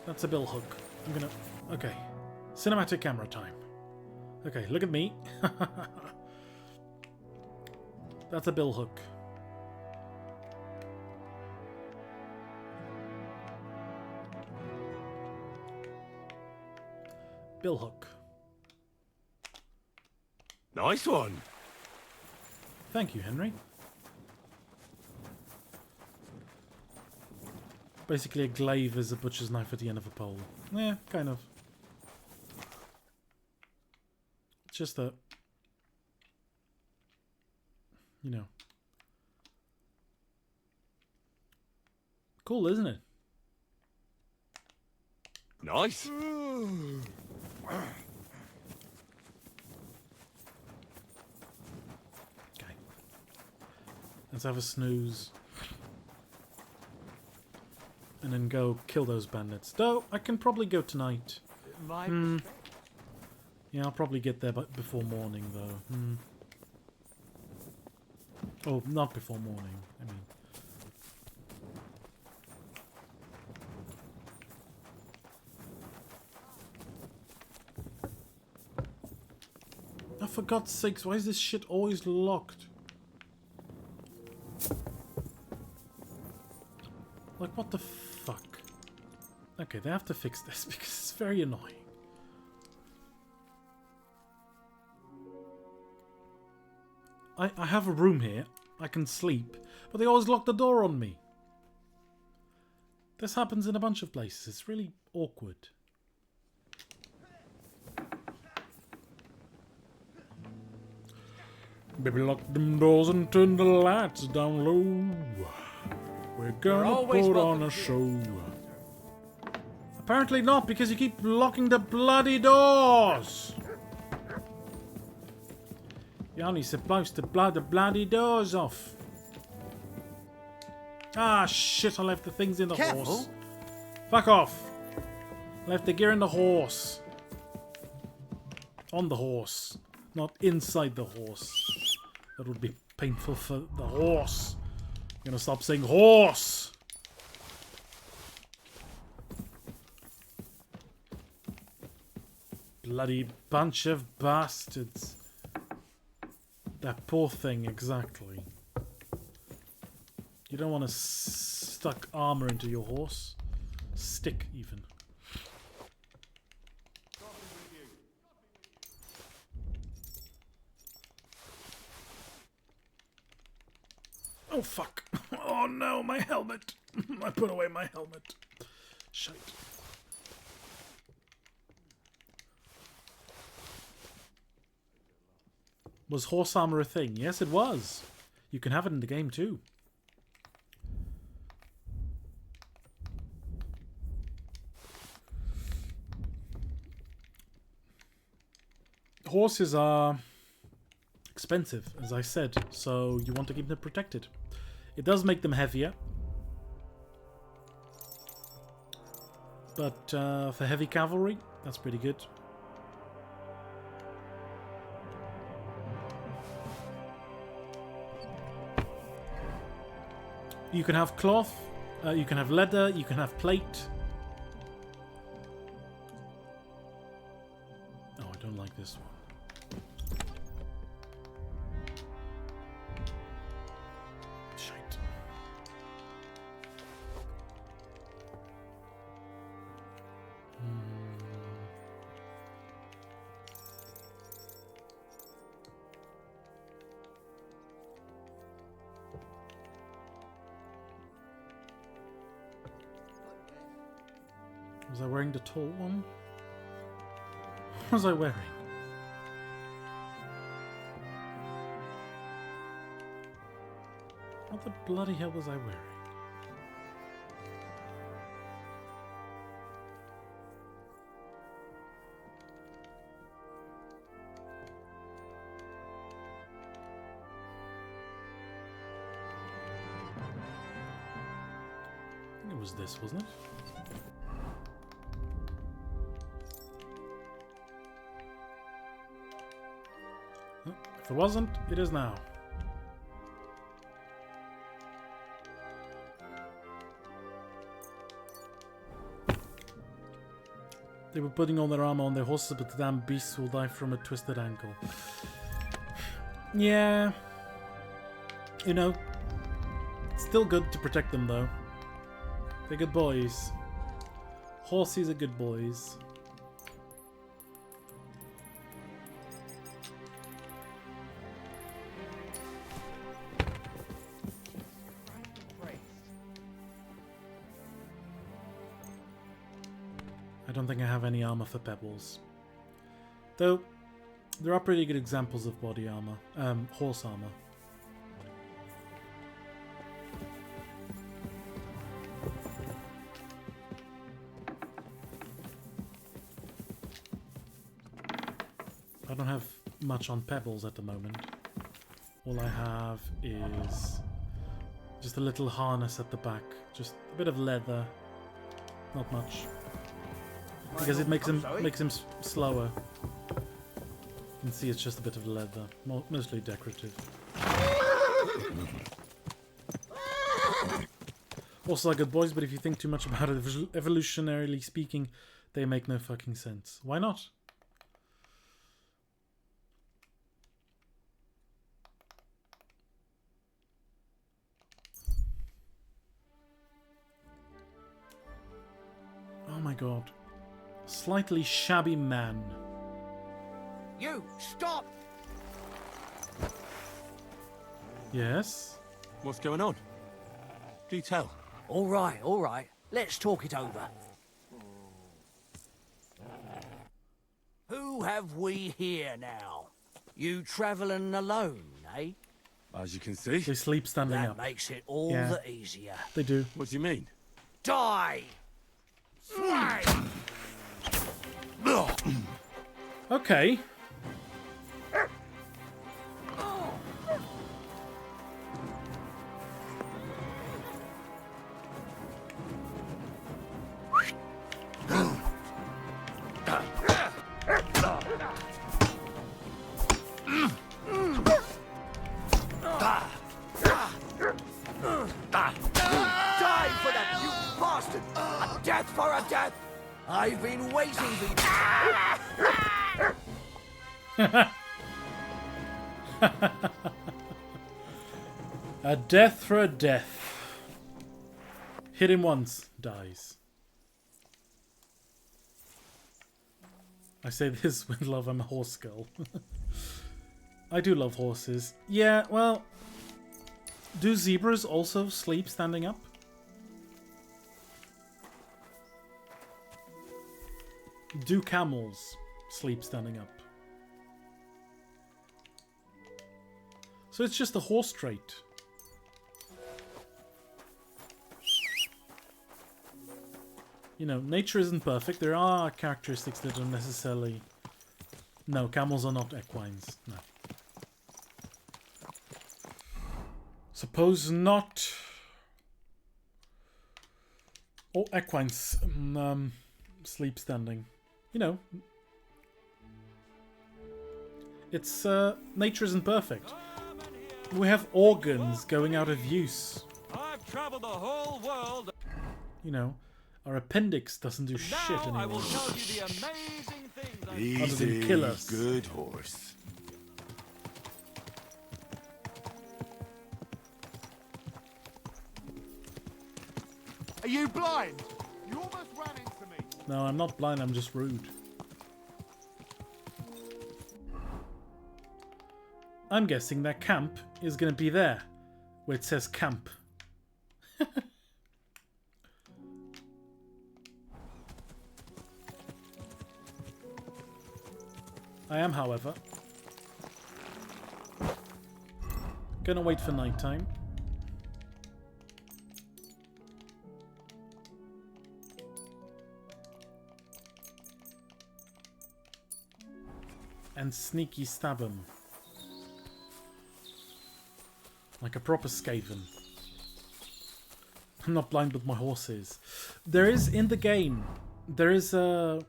That's a bill hook. I'm gonna... Okay. Cinematic camera time. Okay, look at me. That's a bill hook. Bill hook. Nice one! Thank you, Henry. Basically, a glaive is a butcher's knife at the end of a pole. Yeah, kind of. It's just a... You know. Cool, isn't it? Nice! Okay. Let's have a snooze. And then go kill those bandits. Though, I can probably go tonight. Yeah, I'll probably get there before morning, though. Oh, not before morning, I mean. Oh, for God's sakes, why is this shit always locked? What the fuck? Okay, they have to fix this because it's very annoying. I have a room here. I can sleep. But they always lock the door on me. This happens in a bunch of places. It's really awkward. Baby, lock them doors and turn the lights down low. We're gonna put on a show. Apparently not, because you keep locking the bloody doors. You're only supposed to blow the bloody doors off. Ah, shit, I left the things in the horse. Fuck off. Left the gear in the horse. On the horse. Not inside the horse. That would be painful for the horse. I'm gonna stop saying horse. Bloody bunch of bastards. That poor thing, exactly. You don't want to stuck armor into your horse. Stick, even. Oh, fuck. Oh, no, my helmet. I put away my helmet. Shite. Was horse armor a thing? Yes, it was. You can have it in the game, too. Horses are expensive, as I said, so you want to keep them protected. It does make them heavier. But for heavy cavalry, that's pretty good. You can have cloth, you can have leather, you can have plate. Oh, I don't like this one. Shite. Was I wearing the tall one? What was I wearing? What the bloody hell was I wearing? I think it was this, wasn't it? If it wasn't, it is now. They were putting all their armor on their horses, but the damn beasts will die from a twisted ankle. Yeah. You know, it's still good to protect them, though. They're good boys. Horses are good boys. I don't think I have any armor for pebbles. Though, there are pretty good examples of body armor. Horse armor. I don't have much on pebbles at the moment. All I have is just a little harness at the back. Just a bit of leather. Not much. Because it makes him slower. You can see it's just a bit of leather, mostly decorative. Also, are good boys, but if you think too much about it, evolutionarily speaking, they make no fucking sense. Why not? my god. Slightly shabby man. You, stop! Yes? What's going on? Do tell. All right. Let's talk it over. Who have we here now? You travelling alone, eh? As you can see. They sleep standing That up. makes it all Yeah. the easier. They do. What do you mean? Die! Swine! Okay. Die for that, you bastard! A death for a death! I've been waiting for you. A death for a death. Hit him once, dies. I say this with love, I'm a horse girl. I do love horses. Yeah, well, do zebras also sleep standing up? Do camels sleep standing up? So it's just a horse trait. You know, nature isn't perfect. There are characteristics that don't necessarily... No, camels are not equines. No. Suppose not... All equines sleep standing. You know. It's, nature isn't perfect. We have organs going out of use. I've traveled the whole world. You know, our appendix doesn't do shit Now anymore. I will tell you the amazing things I've Easy, kill us. good horse. Are you blind? You almost ran into me. No, I'm not blind, I'm just rude. I'm guessing that camp is going to be there, where it says camp. I am, however, gonna wait for nighttime. And sneaky stab him. Like a proper Skaven. I'm not blind, but my horse is. There is, in the game, there is a...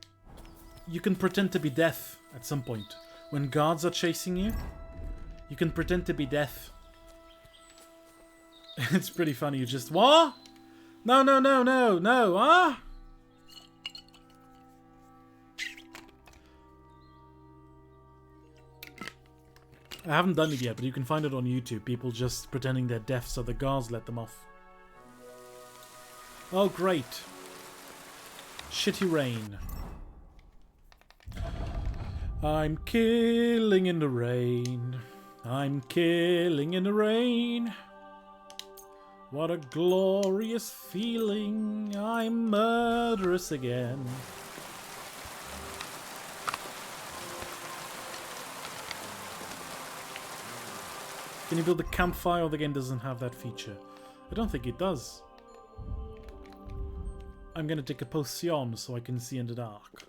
You can pretend to be deaf at some point. When guards are chasing you, you can pretend to be deaf. It's pretty funny, you just... What? No, no, no, no, no, ah! I haven't done it yet, but you can find it on YouTube. People just pretending they're deaf so the guards let them off. Oh, great. Shitty rain. I'm killing in the rain. I'm killing in the rain. What a glorious feeling. I'm murderous again. Can you build a campfire, or the game doesn't have that feature? I don't think it does. I'm gonna take a potion so I can see in the dark.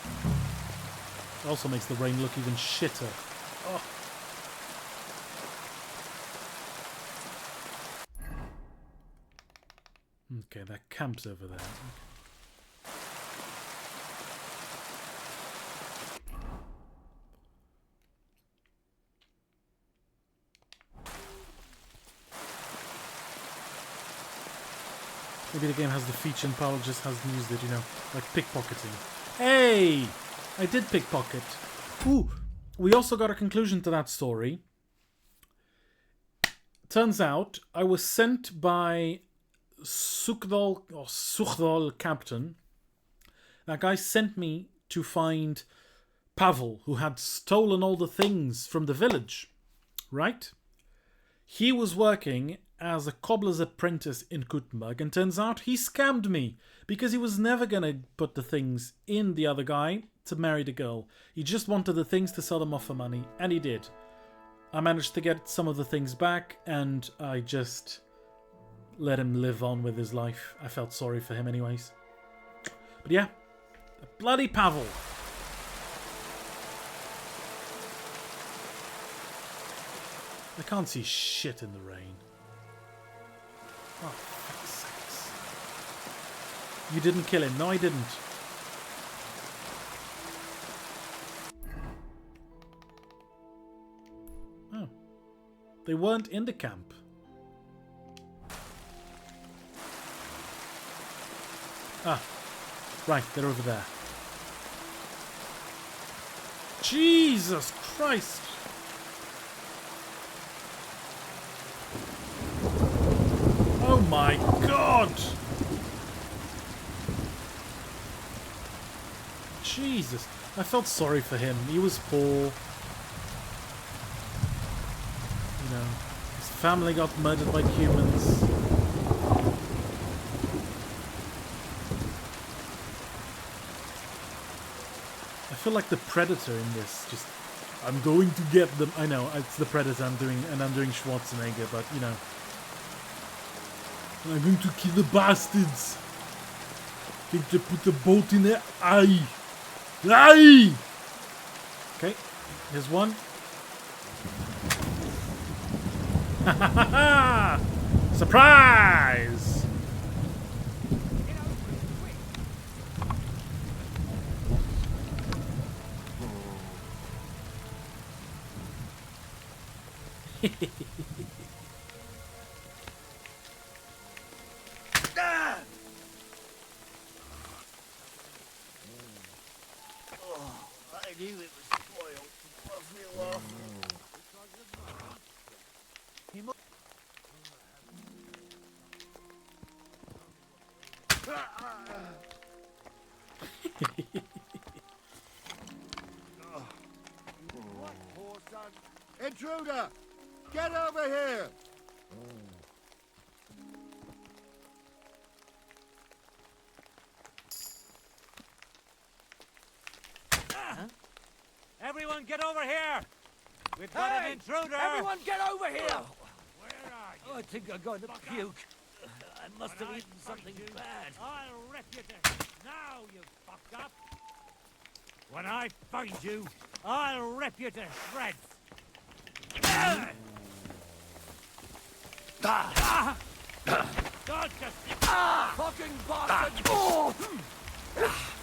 It also makes the rain look even shitter. Oh. Okay, that camp's over there. Maybe the game has the feature and Paulo just hasn't used it, you know, like pickpocketing. Hey! I did pickpocket. Ooh, we also got a conclusion to that story. Turns out I was sent by Sukdal captain. That guy sent me to find Pavel, who had stolen all the things from the village. Right? He was working as a cobbler's apprentice in Gutenberg, and turns out he scammed me because he was never going to put the things in the other guy to marry the girl. He just wanted the things to sell them off for money, and he did. I managed to get some of the things back, and I just let him live on with his life. I felt sorry for him anyways. But yeah, the bloody Pavel. I can't see shit in the rain. Oh, fuck's sakes. You didn't kill him. No, I didn't. Oh. They weren't in the camp. Ah. Right, they're over there. Jesus Christ! Oh my God! Jesus, I felt sorry for him. He was poor. You know, his family got murdered by humans. I feel like the Predator in this. Just, I'm going to get them. I know it's the Predator I'm doing Schwarzenegger, but you know. I'm going to kill the bastards. I'm going to put the bolt in their eye. Eye! Okay, here's one. Surprise! I knew it was spoiled. I feel awful. What poor son? Intruder! Get over here! Everyone get over here! We've got an intruder! Everyone get over here! Where are you? I think I'm going to puke. I must have eaten something bad. I'll rip you to now, you fucked up! When I find you, I'll rip you to shreds! Don't just... Fucking bastard!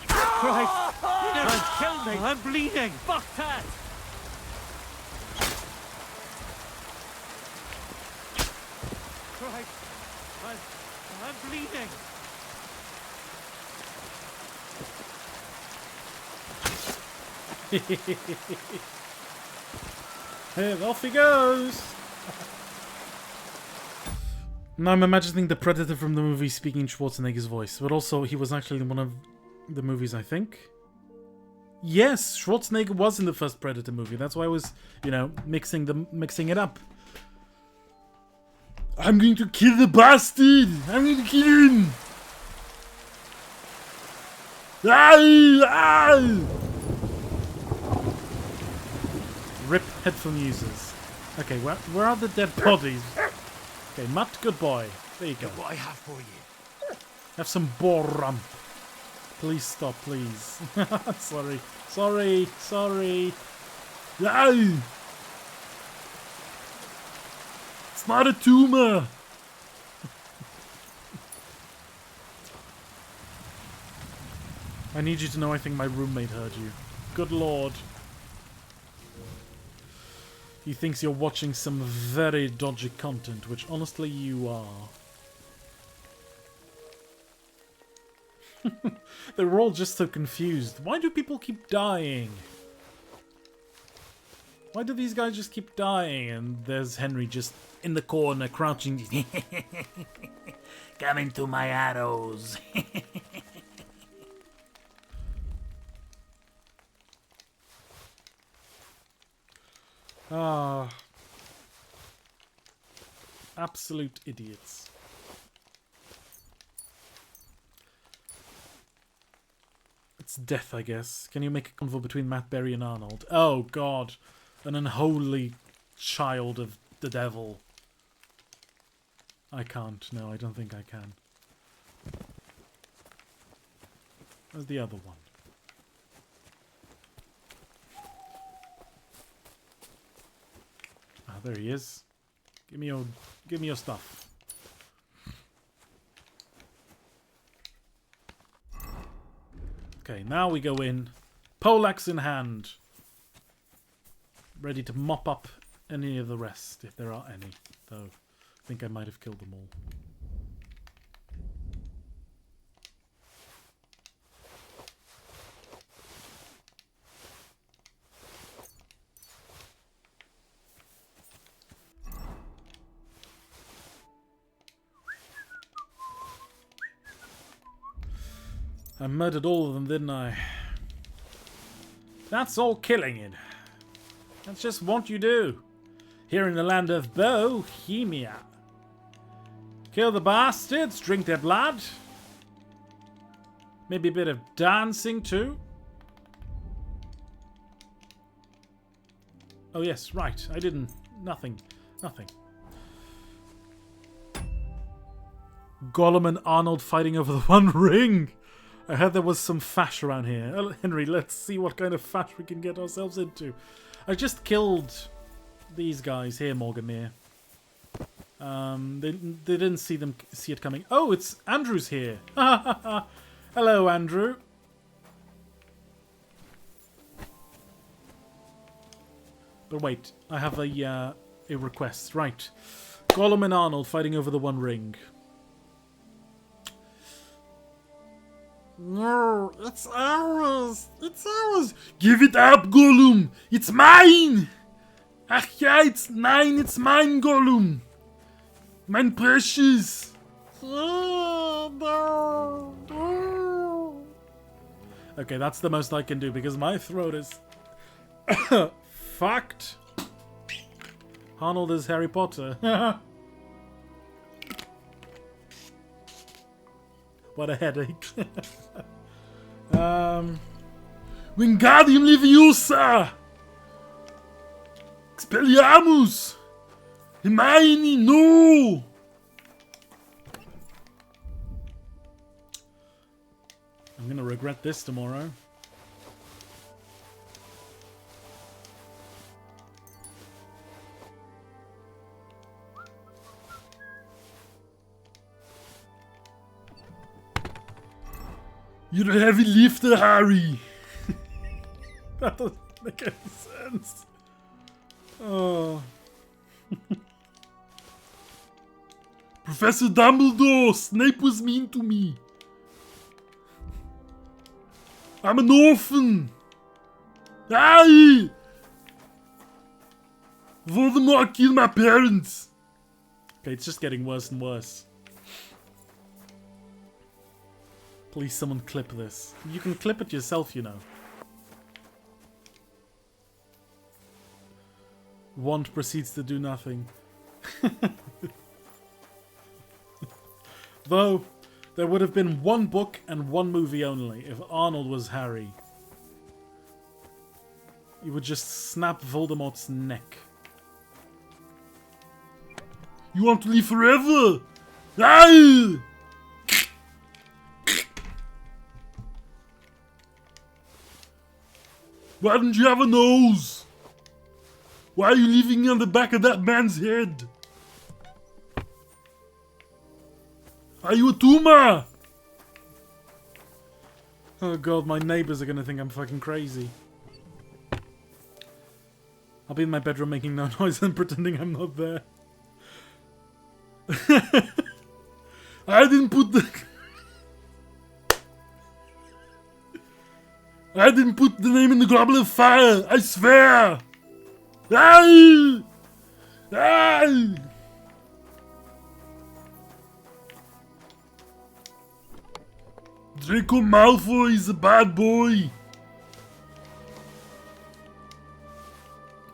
Christ! You never killed me! I'm bleeding! Fuck that! Christ! I'm bleeding! Hey, off he goes! Now I'm imagining the Predator from the movie speaking Schwarzenegger's voice, but also he was actually in one of the movies, I think. Yes, Schwarzenegger was in the first Predator movie. That's why I was, you know, mixing it up. I'm going to kill the bastard! I'm going to kill him! Rip headphone users. Okay, where are the dead bodies? Okay, Matt, good boy. There you go. What I have for you. Have some bore rump. Please stop, please. Sorry. Sorry. Ow! It's not a tumor. I need you to know I think my roommate heard you. Good lord. He thinks you're watching some very dodgy content, which honestly you are. They were all just so confused. Why do people keep dying? Why do these guys just keep dying? And there's Henry just in the corner crouching. Come into my arrows. Ah. Absolute idiots. It's death, I guess. Can you make a convo between Matt Berry and Arnold? Oh, God. An unholy child of the devil. I can't. No, I don't think I can. Where's the other one? Ah, there he is. Give me your stuff. Okay, now we go in. Poleaxe in hand. Ready to mop up any of the rest, if there are any. Though, I think I might have killed them all. I murdered all of them, didn't I? That's all killing it. That's just what you do. Here in the land of Bohemia. Kill the bastards, drink their blood. Maybe a bit of dancing too. Oh yes, right. I didn't. Nothing. Nothing. Gollum and Arnold fighting over the One Ring. I heard there was some fash around here. Henry, let's see what kind of fash we can get ourselves into. I just killed these guys here, Morganmere. They didn't see it coming. Oh, it's Andrew's here. Hello, Andrew. But wait, I have a request. Right. Gollum and Arnold fighting over the One Ring. No, it's ours. It's ours. Give it up, Gollum. It's mine. Ach ja, it's mine. It's mine, Gollum. Mein precious. Okay, that's the most I can do because my throat is fucked. Arnold is Harry Potter. What a headache. Wingardium Leviosa! Expelliarmus! Hermione, no! I'm gonna regret this tomorrow. You're a heavy lifter, Harry. That doesn't make any sense. Oh. Professor Dumbledore, Snape was mean to me. I'm an orphan. Aye! Voldemort killed my parents. Okay, it's just getting worse and worse. Please, someone clip this. You can clip it yourself, you know. Wand proceeds to do nothing. Though, there would have been one book and one movie only if Arnold was Harry. He would just snap Voldemort's neck. You want to live forever? Aye! Why don't you have a nose? Why are you living on the back of that man's head? Are you a tumor? Oh god, my neighbors are gonna think I'm fucking crazy. I'll be in my bedroom making no noise and pretending I'm not there. I didn't put the... I didn't put the name in the goblet of fire, I swear! Aye! Aye! Draco Malfoy is a bad boy.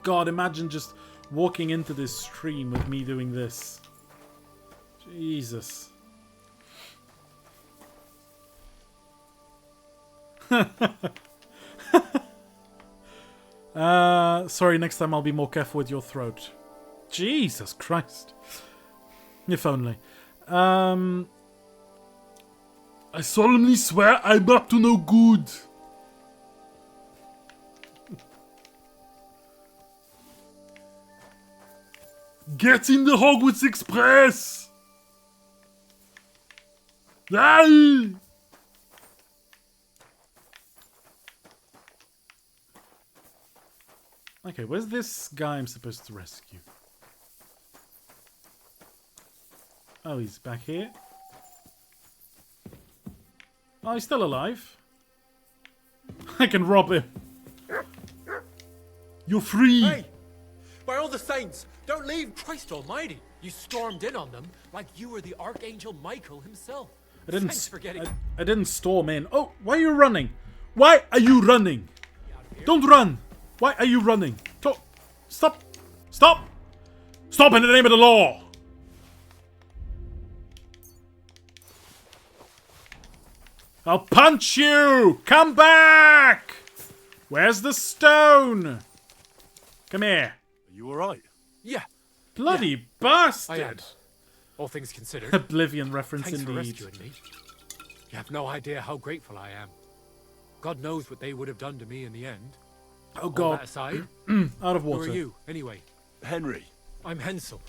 God, imagine just walking into this stream with me doing this. Jesus. Sorry, next time I'll be more careful with your throat. Jesus Christ. If only. I solemnly swear I'm up to no good. Get in the Hogwarts Express! Aye! Okay, where's this guy I'm supposed to rescue? Oh, he's back here. Oh, he's still alive. I can rob him. You're free! Hey! By all the saints, don't leave! Christ almighty! You stormed in on them like you were the Archangel Michael himself. Thanks for getting... I didn't storm in. Oh, why are you running? Why are you running? Don't run! Why are you running? Stop! Stop! Stop in the name of the law! I'll punch you! Come back! Where's the stone? Come here. Are you alright? Yeah. Bloody bastard! I am. All things considered. Oblivion reference Thanks indeed. for rescuing me. You have no idea how grateful I am. God knows what they would have done to me in the end. Oh All God. that aside, Out of water. who are you, anyway? Henry. I'm Hensel,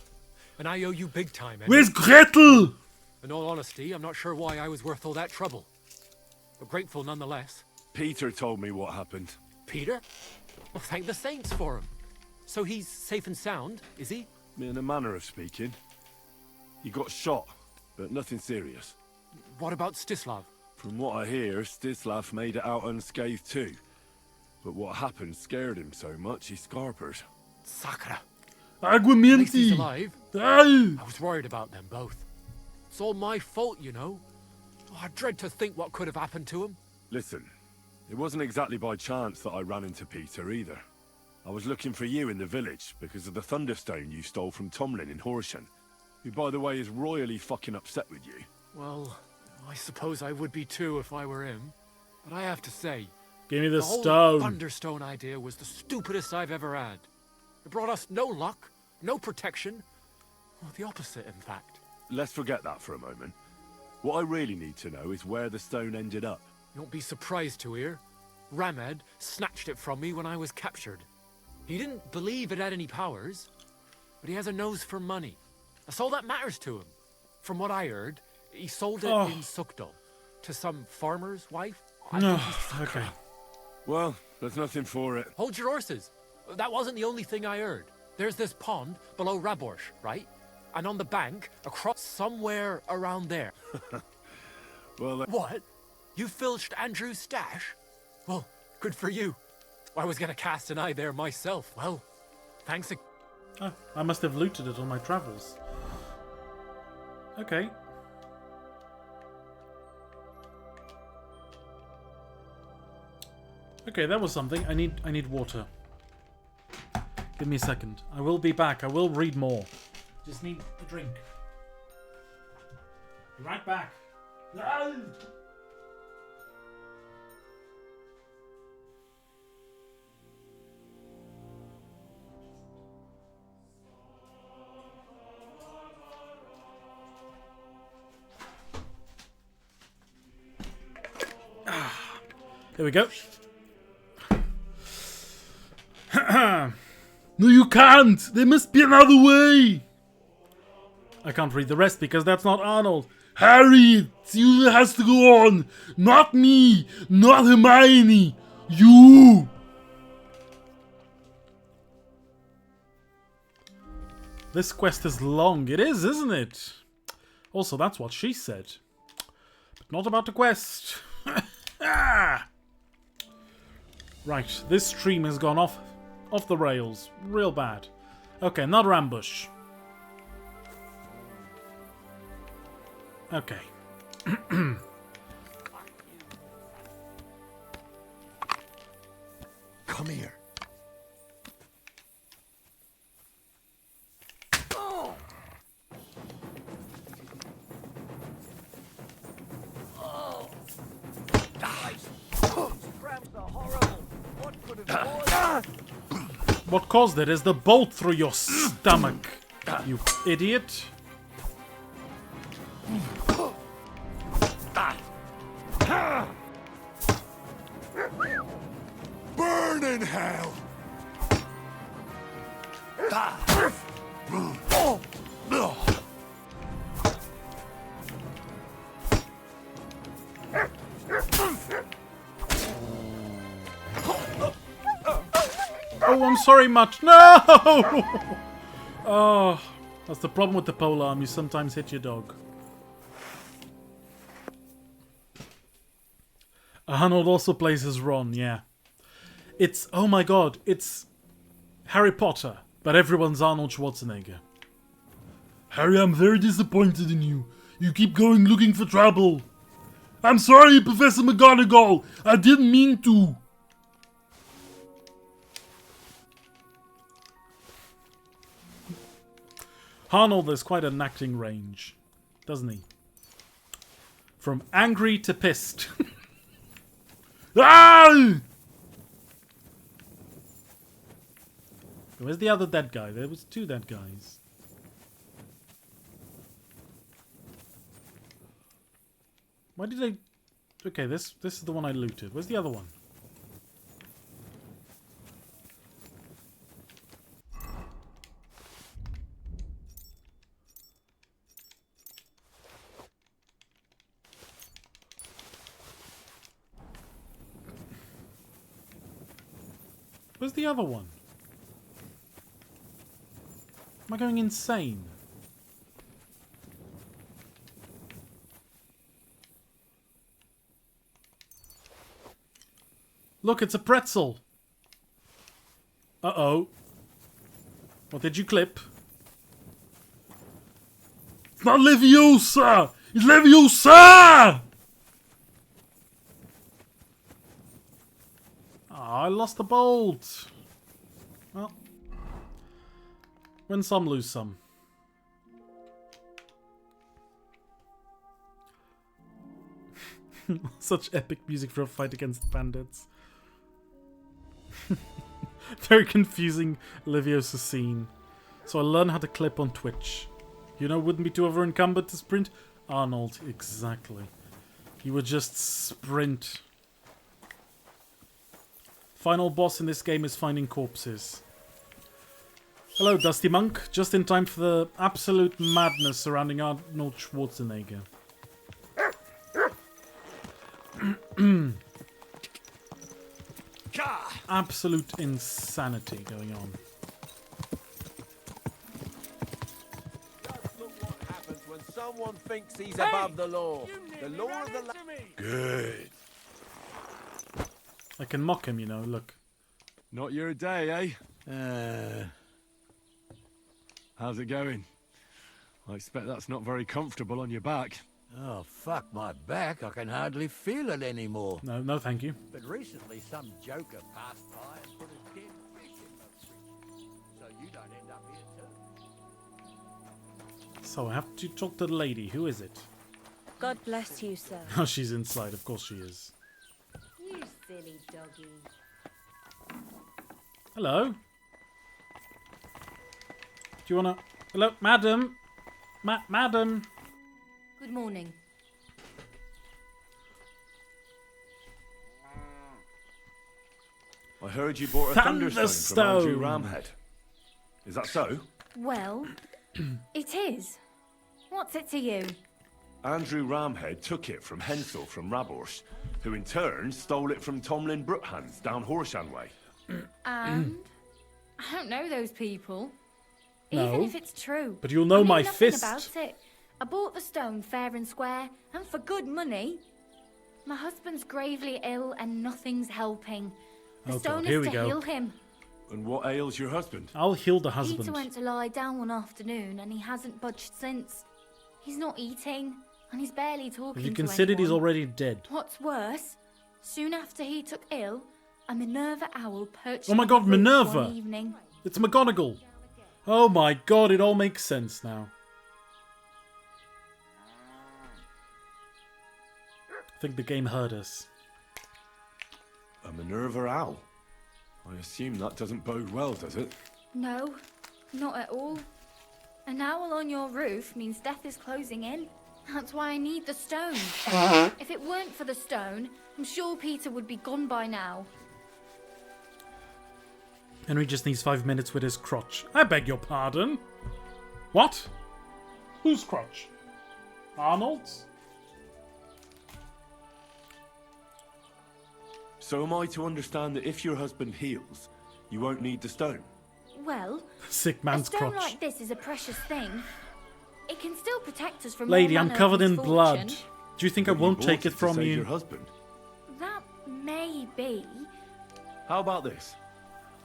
and I owe you big time. Where's Gretel? In all honesty, I'm not sure why I was worth all that trouble. But grateful nonetheless. Peter told me what happened. Peter? Well, thank the saints for him. So he's safe and sound, is he? In a manner of speaking. He got shot, but nothing serious. What about Stislav? From what I hear, Stislav made it out unscathed too. But what happened scared him so much he scarpered. Sakra. At least he's Aguamenti! alive. Aye. I was worried about them both. It's all my fault, you know. Oh, I dread to think what could have happened to him. Listen, it wasn't exactly by chance that I ran into Peter either. I was looking for you in the village because of the Thunderstone you stole from Tomlin in Horsham, who by the way is royally fucking upset with you. Well, I suppose I would be too if I were him. But I have to say, Give me the whole stone. Thunderstone idea was the stupidest I've ever had. It brought us no luck, no protection. Well, the opposite, in fact. Let's forget that for a moment. What I really need to know is where the stone ended up. You won't be surprised to hear. Ramed snatched it from me when I was captured. He didn't believe it had any powers, but he has a nose for money. That's all that matters to him. From what I heard, he sold it in Sukdal to some farmer's wife. Okay. Well, there's nothing for it. Hold your horses. That wasn't the only thing I heard. There's this pond below Raborsh, right? And on the bank, across somewhere around there. Well, What? You filched Andrew's stash? Well, good for you. I was gonna cast an eye there myself. Well, thanks. Oh, I must have looted it on my travels. Okay. Okay, that was something. I need water. Give me a second. I will be back. I will read more. Just need a drink. Be right back. No! There we go. No, you can't! There must be another way! I can't read the rest because that's not Arnold. Harry! You has to go on! Not me! Not Hermione! You! This quest is long. It is, isn't it? Also, that's what she said. But not about the quest. Right, this stream has gone off the rails. Real bad. Okay, another ambush. Okay. Come here. What caused it is the bolt through your stomach, you idiot. Burn in hell! Oh, I'm sorry, much. No! Oh, that's the problem with the polearm. You sometimes hit your dog. Arnold also plays as Ron, yeah. It's, oh my god, it's Harry Potter, but everyone's Arnold Schwarzenegger. Harry, I'm very disappointed in you. You keep going looking for trouble. I'm sorry, Professor McGonagall. I didn't mean to. Arnold has quite an acting range, doesn't he? From angry to pissed. Ah! Where's the other dead guy? There was 2 dead guys. Why did I... Okay, this is the one I looted. Where's the other one? Where's the other one? Am I going insane? Look, it's a pretzel. Uh-oh. What did you clip? It's not Leviosa! It's Leviosa! I lost the bolt. Well, win some, lose some. Such epic music for a fight against bandits. Very confusing Leviosa scene. So I learned how to clip on Twitch. You know, wouldn't be too over encumbered to sprint? Arnold, exactly. He would just sprint. Final boss in this game is finding corpses. Hello, Dusty Monk. Just in time for the absolute madness surrounding Arnold Schwarzenegger. Absolute insanity going on. Just look what happens when someone thinks he's above the law. The law of the land. Good. I can mock him, you know, look. Not your day, eh? How's it going? I expect that's not very comfortable on your back. Oh, fuck my back. I can hardly feel it anymore. No, no thank you. But recently some joker passed by and put a dead fish in the fridge. So you don't end up here too. So I have to talk to the lady. Who is it? God bless you, sir. Oh, she's inside. Of course she is. You silly doggy. Hello? Do you wanna... Hello, madam? Madam? Good morning. I heard you bought a thunderstone from Andrew Ramhead. Is that so? Well, it is. What's it to you? Andrew Ramhead took it from Hensel from Rabors, who in turn stole it from Tomlin Brookhans down Horshan way. And? I don't know those people. No, even if it's true. But you'll know my nothing fist. About it. I bought the stone fair and square, and for good money. My husband's gravely ill and nothing's helping. The stone is to heal him. And what ails your husband? I'll heal the husband. Peter went to lie down one afternoon and he hasn't budged since. He's not eating, and he's barely talking Have you to considered anyone. he's already dead? What's worse, soon after he took ill, a Minerva owl perched Oh my on god, the roof Minerva! one evening. It's McGonagall! Oh my god, it all makes sense now. I think the game heard us. A Minerva owl? I assume that doesn't bode well, does it? No, not at all. An owl on your roof means death is closing in. That's why I need the stone. If it weren't for the stone, I'm sure Peter would be gone by now. Henry just needs 5 minutes with his crotch. I beg your pardon? What? Whose crotch? Arnold's? So am I to understand that if your husband heals, you won't need the stone? Well, Sick a man's stone crotch. like this is a precious thing. It can still protect us from Lady, all I'm manner covered of in blood. misfortune. Do you think I But you won't bought take it to from save you? your husband. That may be. How about this?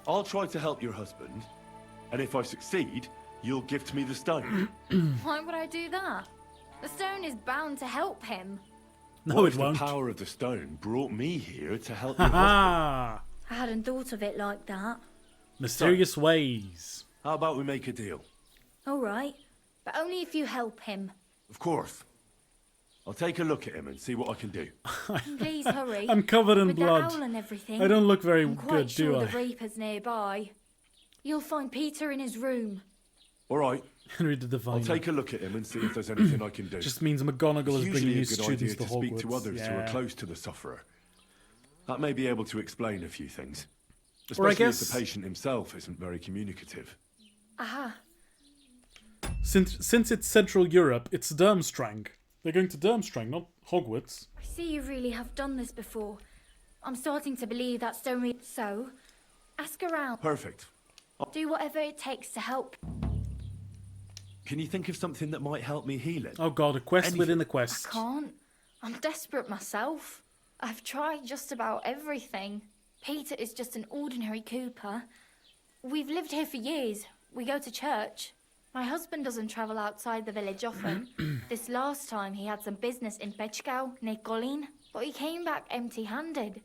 I'll try to help your husband, and if I succeed, you'll gift me the stone. Why would I do that? The stone is bound to help him. No, What it if won't. the power of the stone brought me here to help your husband? Ha I hadn't thought of it like that. Mysterious ways. How about we make a deal? All right, but only if you help him. Of course. I'll take a look at him and see what I can do. Please hurry. I'm covered in With blood. The owl and everything. I don't look very I'm quite good, sure do I? the Reaper's nearby. You'll find Peter in his room. All right. Henry the Divine. I'll take a look at him and see if there's anything I can do. Just means McGonagall It's is bringing usually a new good students idea to to Hogwarts. speak to others who are close to the sufferer. That may be able to explain a few things. Or I Especially guess- if the patient himself isn't very communicative. Aha. Since it's Central Europe, it's Durmstrang. They're going to Durmstrang, not Hogwarts. I see you really have done this before. I'm starting to believe that stone so. Ask around. Perfect. Do whatever it takes to help. Can you think of something that might help me heal it? Oh god, a quest Anything. within a quest. I can't. I'm desperate myself. I've tried just about everything. Peter is just an ordinary Cooper. We've lived here for years. We go to church. My husband doesn't travel outside the village often. This last time he had some business in Pechgau, near Golin, but he came back empty-handed.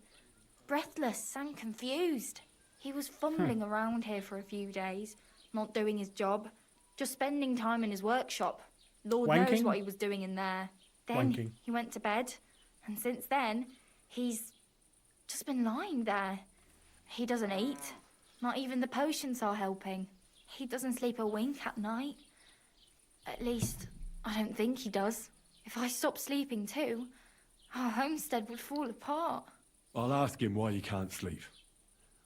Breathless and confused. He was fumbling around here for a few days, not doing his job, just spending time in his workshop. Lord knows Wanking? what he was doing in there. Then Wanking. he went to bed, and since then, he's just been lying there. He doesn't eat. Not even the potions are helping. He doesn't sleep a wink at night. At least, I don't think he does. If I stopped sleeping too, our homestead would fall apart. I'll ask him why he can't sleep.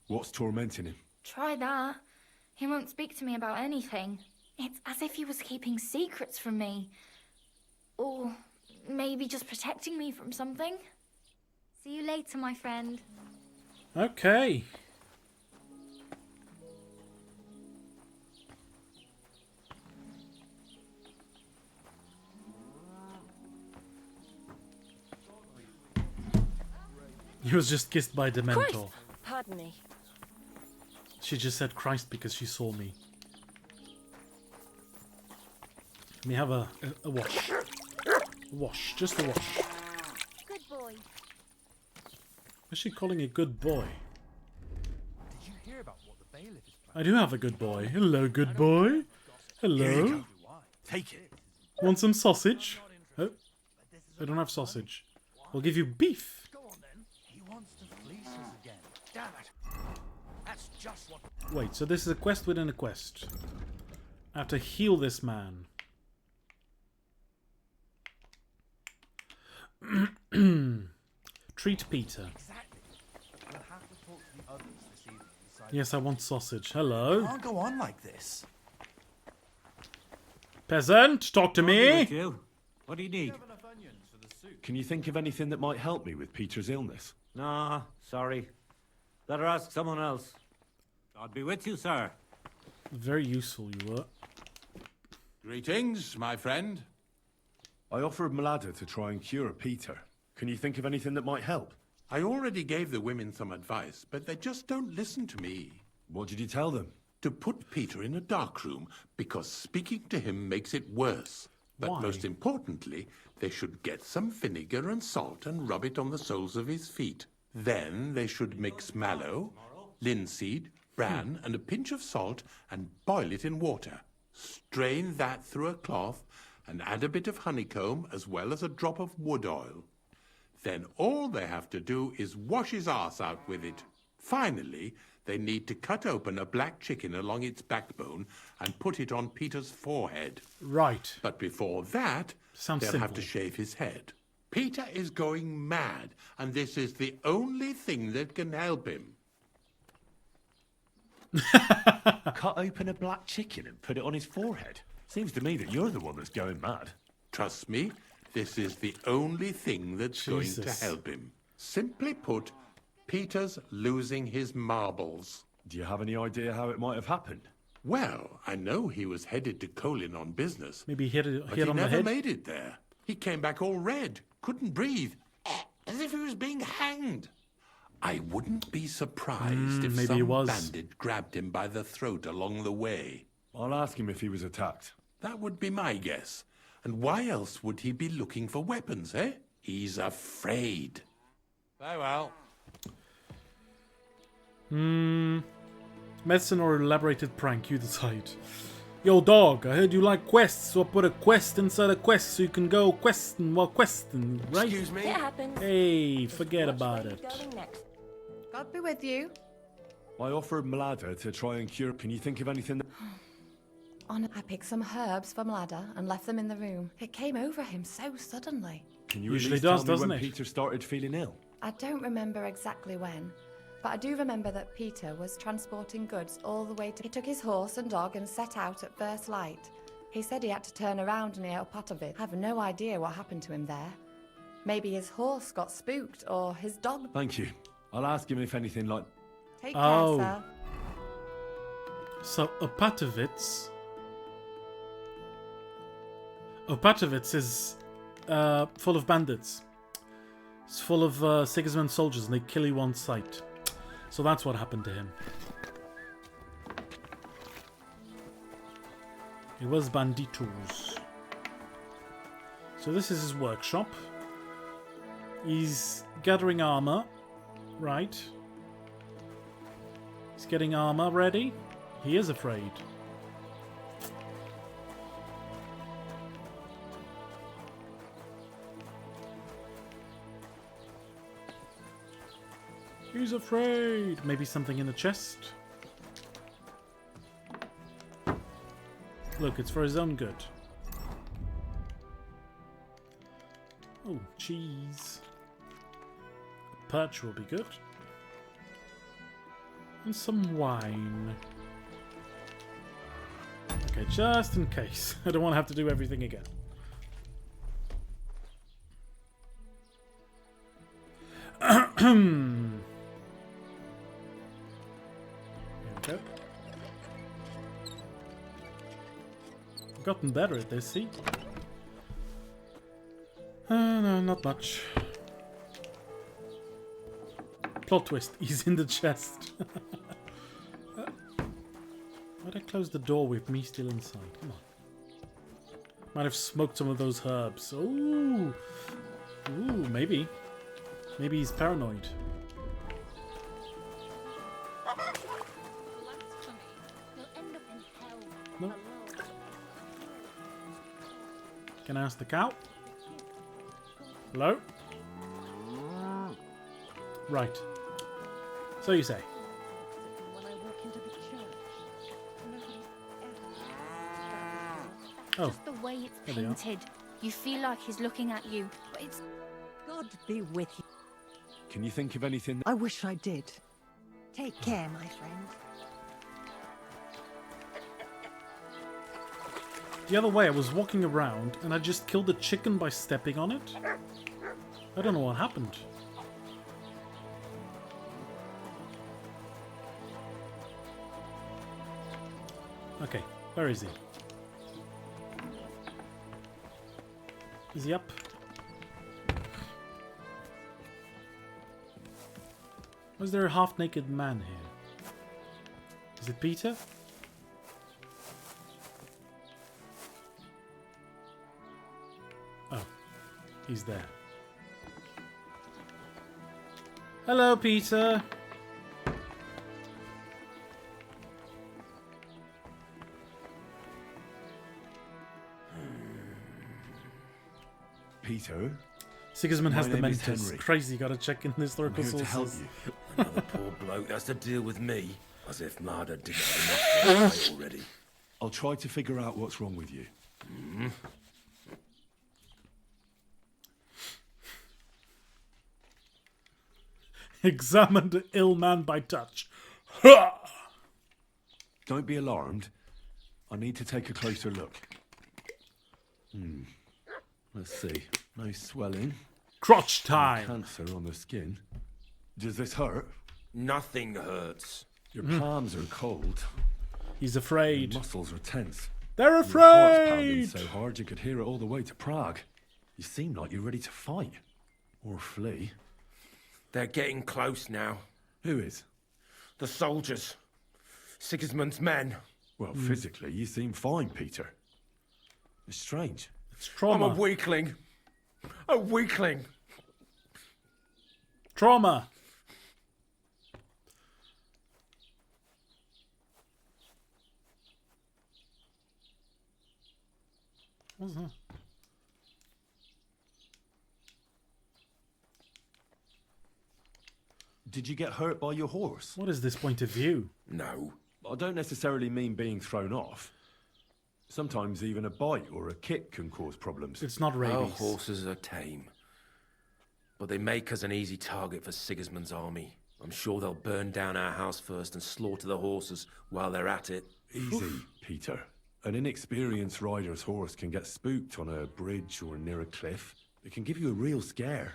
What's tormenting him? Try that. He won't speak to me about anything. It's as if he was keeping secrets from me. Or maybe just protecting me from something. See you later, my friend. Okay. He was just kissed by Dementor. Pardon me. She just said Christ because she saw me. Let me have a wash. A wash, just a wash. Good boy. What's she calling a good boy? Did you hear about what the bailiff is I do have a good boy. Hello, good boy. Hello. Take it. Want some sausage? Oh, I don't have sausage. We'll give you beef. He wants to fleece us again. Damn it. That's just what... Wait, so this is a quest within a quest. I have to heal this man. Treat Peter. Exactly. We'll have to talk to the others this evening. Yes, I want sausage. Hello. Can't go on like this. Peasant, talk to me. What do you need? Can you think of anything that might help me with Peter's illness? Nah, sorry. Better ask someone else. God be with you, sir. Very useful you were. Greetings, my friend. I offered Malada to try and cure Peter. Can you think of anything that might help? I already gave the women some advice, but they just don't listen to me. What did you tell them? To put Peter in a dark room, because speaking to him makes it worse. But Why? most importantly, they should get some vinegar and salt and rub it on the soles of his feet. Then they should mix mallow, linseed, bran, and a pinch of salt and boil it in water. Strain that through a cloth and add a bit of honeycomb as well as a drop of wood oil. Then all they have to do is wash his arse out with it. Finally, they need to cut open a black chicken along its backbone and put it on Peter's forehead. Right. But before that, Sounds they'll have to simple. shave his head. Peter is going mad, and this is the only thing that can help him. Cut open a black chicken and put it on his forehead. Seems to me that you're the one that's going mad. Trust me, this is the only thing that's going Jesus. to help him. Simply put, Peter's losing his marbles. Do you have any idea how it might have happened? Well, I know he was headed to Colin on business. Maybe hit But hit he on the never head. made it there. He came back all red, couldn't breathe, as if he was being hanged. I wouldn't be surprised if maybe some he was. bandit grabbed him by the throat along the way. I'll ask him if he was attacked. That would be my guess. And why else would he be looking for weapons, eh? He's afraid. Very well. Medicine or elaborated prank, you decide. Yo, dog, I heard you like quests, so I put a quest inside a quest so you can go questing while questing, right? It happens. Hey, forget Which about way it. you going next? God be with you. I offered Mlada to try and cure. Can you think of anything? I picked some herbs from Ladder and left them in the room. It came over him so suddenly. Can you Usually at least does, tell me doesn't when it? Peter started feeling ill? I don't remember exactly when, but I do remember that Peter was transporting goods all the way to... He took his horse and dog and set out at first light. He said he had to turn around near Opatovit. I have no idea what happened to him there. Maybe his horse got spooked or his dog... Thank you. I'll ask him if anything like... Take Oh. care, sir. So Opatovitz. Opatovitz is full of bandits. It's full of Sigismund soldiers, and they kill you on sight. So that's what happened to him. It was banditos. So this is his workshop. He's gathering armor, right? He's getting armor ready. He is afraid. He's afraid. Maybe something in the chest. Look, it's for his own good. Oh, cheese. A perch will be good. And some wine. Okay, just in case. I don't want to have to do everything again. There we go. I've gotten better at this, see? No, not much. Plot twist, he's in the chest. Why'd I close the door with me still inside? Come on. Might have smoked some of those herbs. Ooh. Ooh, maybe. Maybe he's paranoid. No. Can I ask the cow? Hello? Right. So you say. Oh, Just the way it's there they are. painted. You feel like he's looking at you, but it's... God be with you. Can you think of anything? I wish I did. Take care, my friend. The other way, I was walking around and I just killed a chicken by stepping on it. I don't know what happened. Okay, where is he? Is he up? Was there a half-naked man here? Is it Peter? Oh, he's there. Hello, Peter. Peter? Sigismund has My the name is Mentis. Henry. Crazy, gotta check in the historical I'm here to help sources. you. Another poor bloke that's to deal with me. As if Marder didn't have enough to fight already. I'll try to figure out what's wrong with you. Examine the ill man by touch. Don't be alarmed. I need to take a closer look. Let's see. No swelling. Crotch No time. cancer on the skin. Does this hurt? Nothing hurts. Your palms are cold. He's afraid. Your muscles are tense. They're Your heart's pounding afraid. so hard you could hear it all the way to Prague. You seem like you're ready to fight. Or flee. They're getting close now. Who is? The soldiers. Sigismund's men. Well, physically, you seem fine, Peter. It's strange. It's I'm trauma. a weakling. A weakling. Trauma. What's that? Did you get hurt by your horse? What is this point of view? No. I don't necessarily mean being thrown off. Sometimes even a bite or a kick can cause problems. It's not Our rabies. horses are tame. But they make us an easy target for Sigismund's army. I'm sure they'll burn down our house first and slaughter the horses while they're at it. Easy, Peter. An inexperienced rider's horse can get spooked on a bridge or near a cliff. It can give you a real scare,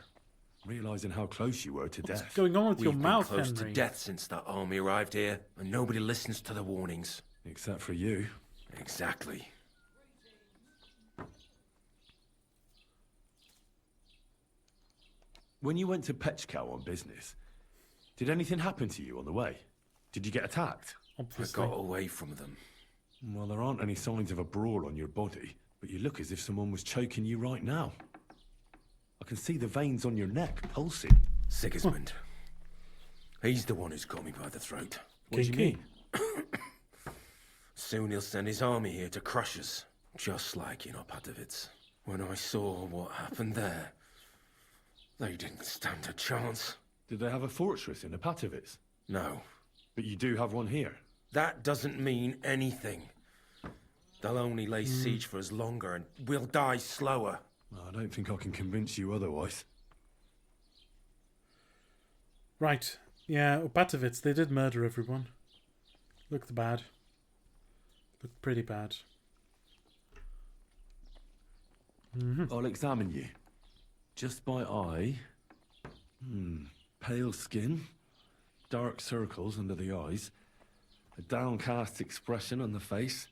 realizing how close you were to What's death. going on with your We've been mouth, close Henry? to death since that army arrived here, and nobody listens to the warnings. Except for you. Exactly. When you went to Pechkow on business, did anything happen to you on the way? Did you get attacked? Obviously. I got away from them. Well, there aren't any signs of a brawl on your body, but you look as if someone was choking you right now. I can see the veins on your neck pulsing. Sigismund. He's the one who's got me by the throat. What do you mean? Soon he'll send his army here to crush us, just like in Opatovitz. When I saw what happened there, they didn't stand a chance. Did they have a fortress in Opatovitz? No. But you do have one here. That doesn't mean anything. They'll only lay siege for us longer, and we'll die slower. I don't think I can convince you otherwise. Right. Yeah, Opatovitz, they did murder everyone. Looked bad. Looked pretty bad. I'll examine you. Just by eye. Pale skin. Dark circles under the eyes. A downcast expression on the face.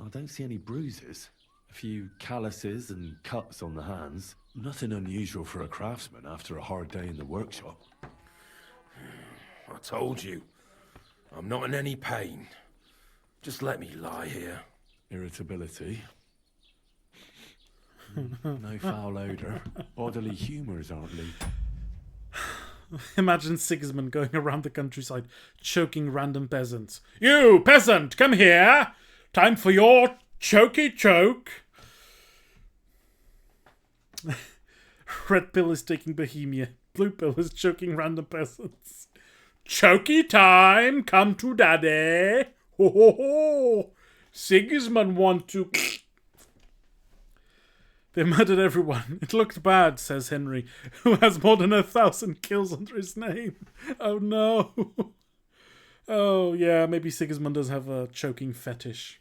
I don't see any bruises. A few calluses and cuts on the hands. Nothing unusual for a craftsman after a hard day in the workshop. I told you. I'm not in any pain. Just let me lie here. Irritability. No foul odour. Bodily humours aren't leaked. Imagine Sigismund going around the countryside choking random peasants. You, peasant, come here! Time for your chokey choke! Red pill is taking Bohemia. Blue pill is choking random peasants. Chokey time! Come to daddy! Ho ho ho! Sigismund want to... They murdered everyone. It looked bad, says Henry, who has more than 1,000 kills under his name. Oh no. Oh yeah, maybe Sigismund does have a choking fetish.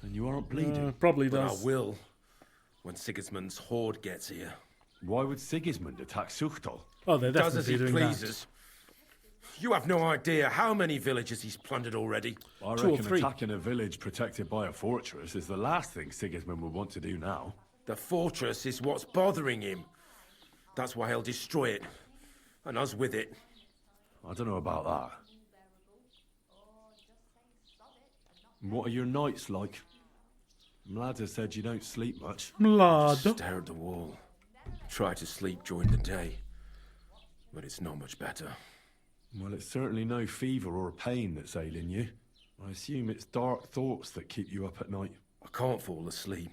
And you aren't bleeding? Probably But does. I will, when Sigismund's horde gets here. Why would Sigismund attack Suchtal? Oh, they're Does as definitely he doing pleases. You have no idea how many villages he's plundered already. I 2 or reckon 3. attacking a village protected by a fortress is the last thing Sigismund would want to do now. The fortress is what's bothering him. That's why he'll destroy it. And us with it. I don't know about that. What are your nights like? Mlad has said you don't sleep much. Mlad. Stare at the wall. Try to sleep during the day. but it's not much better. Well, it's certainly no fever or pain that's ailing you. I assume it's dark thoughts that keep you up at night. I can't fall asleep.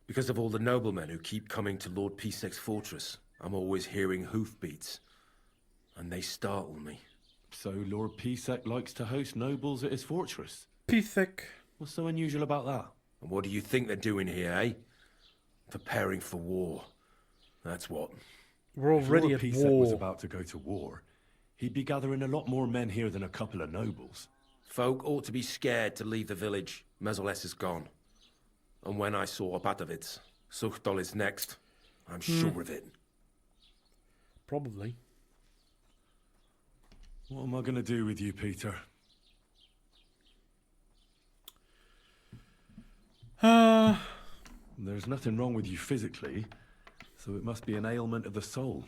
Because of all the noblemen who keep coming to Lord Pisek's fortress, I'm always hearing hoofbeats. And they startle me. So Lord Pisek likes to host nobles at his fortress? Pisek. What's so unusual about that? And what do you think they're doing here, eh? Preparing for war. That's what. We're already if Lord at Pisek war. was about to go to war, he'd be gathering a lot more men here than a couple of nobles. Folk ought to be scared to leave the village. Mezoles is gone. And when I saw Opatovitz, Suchdol is next. I'm sure of it. Probably. What am I going to do with you, Peter? There's nothing wrong with you physically, so it must be an ailment of the soul.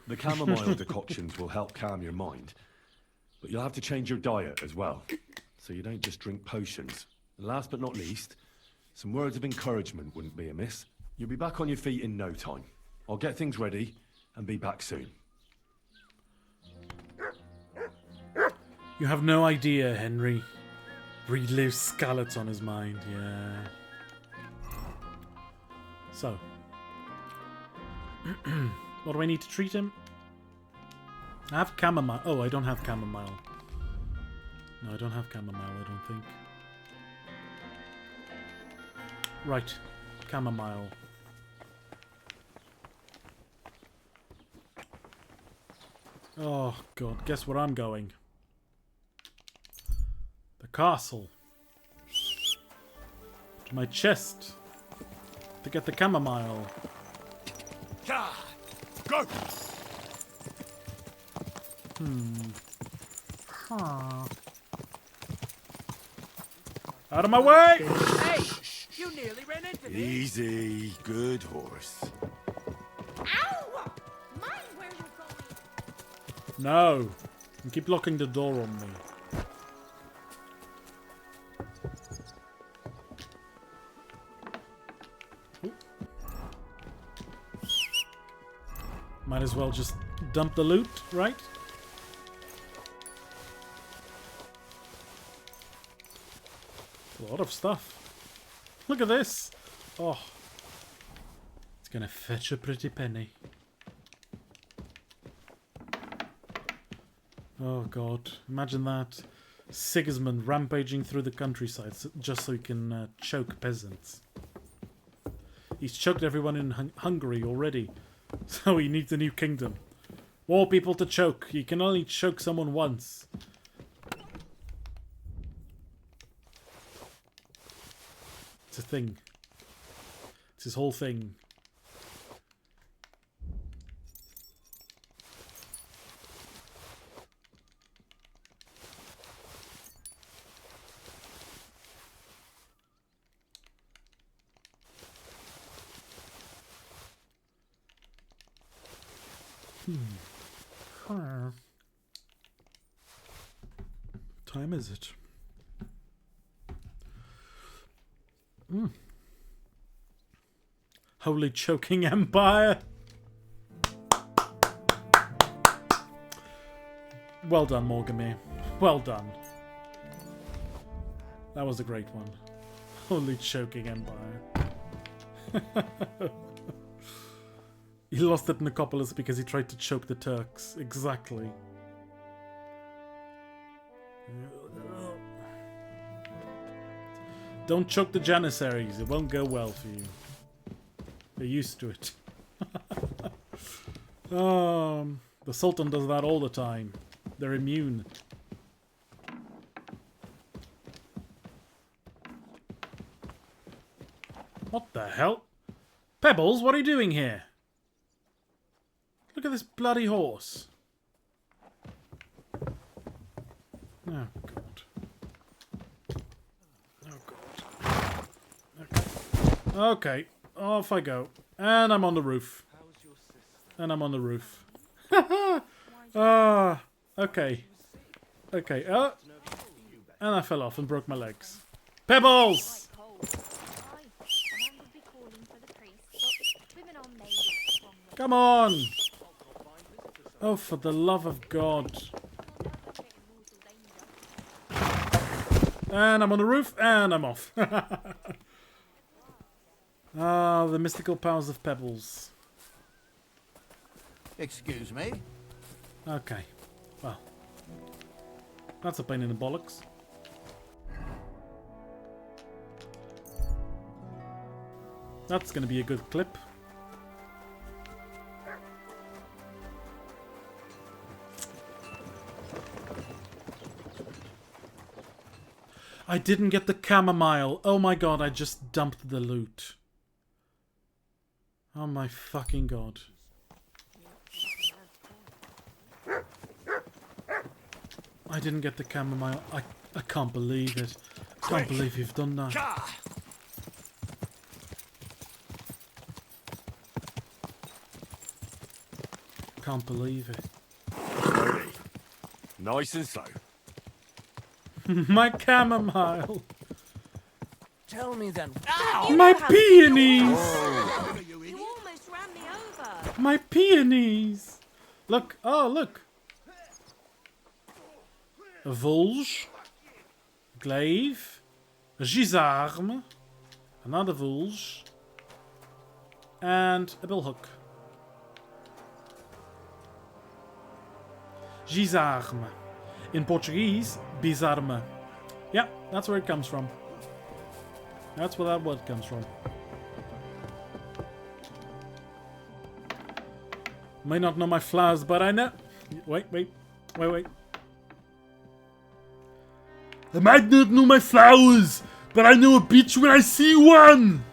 The chamomile decoctions will help calm your mind, but you'll have to change your diet as well, so you don't just drink potions. And last but not least, some words of encouragement wouldn't be amiss. You'll be back on your feet in no time. I'll get things ready and be back soon. You have no idea, Henry. Relives Scarlet's on his mind, yeah. So. What do I need to treat him? I have chamomile. Oh, I don't have chamomile. No, I don't have chamomile, I don't think. Right. Chamomile. Oh, God. Guess where I'm going. The castle. To my chest. To get the chamomile. Go! Out of my way! Hey! You nearly ran into me. Easy. Good horse. Ow! Mind where you're going. No. You keep locking the door on me. Ooh. Might as well just dump the loot, right? A lot of stuff. Look at this. Oh. It's gonna fetch a pretty penny. Oh god. Imagine that. Sigismund rampaging through the countryside just so he can choke peasants. He's choked everyone in Hungary already. So he needs a new kingdom. More people to choke. You can only choke someone once. It's a thing. It's his whole thing. Time is it? Holy choking empire! Well done, Morgamir. Well done. That was a great one. Holy choking empire. He lost at Nicopolis because he tried to choke the Turks. Exactly. Don't choke the Janissaries. It won't go well for you. They're used to it. The Sultan does that all the time. They're immune. What the hell? Pebbles, what are you doing here? Look at this bloody horse. Oh, God. Oh, God. Okay, off I go. And I'm on the roof. And I'm on the roof. Ah, okay. Okay, and I fell off and broke my legs. Pebbles! Come on! Oh, for the love of God. And I'm on the roof, and I'm off. Ah, the mystical powers of pebbles. Excuse me? Okay. Well. That's a pain in the bollocks. That's going to be a good clip. I didn't get the chamomile. Oh my god, I just dumped the loot. Oh my fucking god. I didn't get the chamomile. I can't believe it. I can't believe you've done that. Can't believe it. Slowly. Nice and slow. My chamomile. Tell me then. Ow! My peonies! You almost ran me over. My peonies! Look, oh look. A Volge. Glaive. A Gisarme. Another Volge. And a billhook. Gisarme. In Portuguese, bizarme. Yeah, that's where it comes from. That's where that word comes from. May not know my flowers, but I know... Wait. I might not know my flowers, but I know a beach when I see one!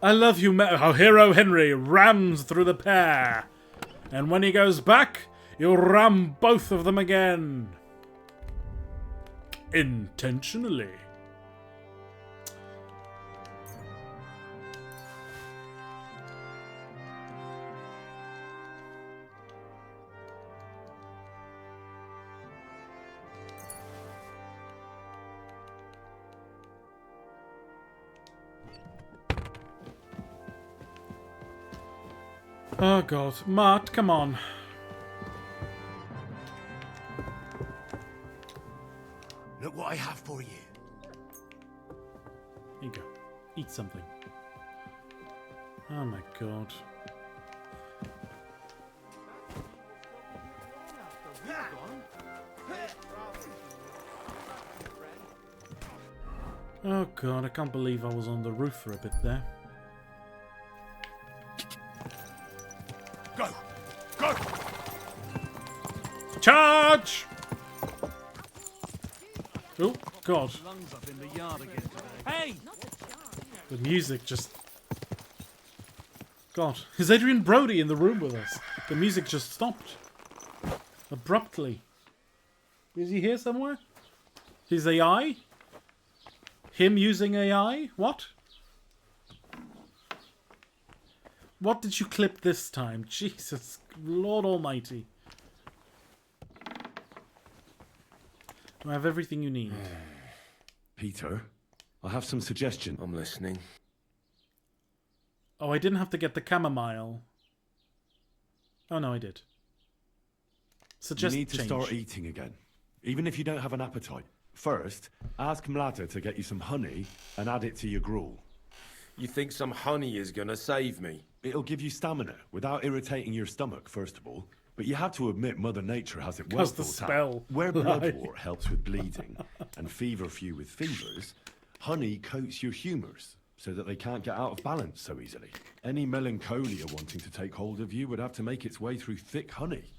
I love you, how Hero Henry rams through the pair. And when he goes back, he'll ram both of them again. Intentionally. Oh god, Mart, come on. Look what I have for you. Here you go. Eat something. Oh my god. Oh god, I can't believe I was on the roof for a bit there. Go! Charge! Oh, God. Hey! The music just... God. Is Adrian Brody in the room with us? The music just stopped. Abruptly. Is he here somewhere? His AI? Him using AI? What? What did you clip this time? Jesus, Lord Almighty. I have everything you need. Peter, I have some suggestions. I'm listening. Oh, I didn't have to get the chamomile. Oh, no, I did. Suggest you need to change. start eating again, even if you don't have an appetite. First, ask Mlada to get you some honey and add it to your gruel. You think some honey is gonna save me? It'll give you stamina without irritating your stomach, first of all. But you have to admit Mother Nature has it well Because the thought spell. out. Where bloodwort helps with bleeding and feverfew with fevers, honey coats your humours so that they can't get out of balance so easily. Any melancholia wanting to take hold of you would have to make its way through thick honey,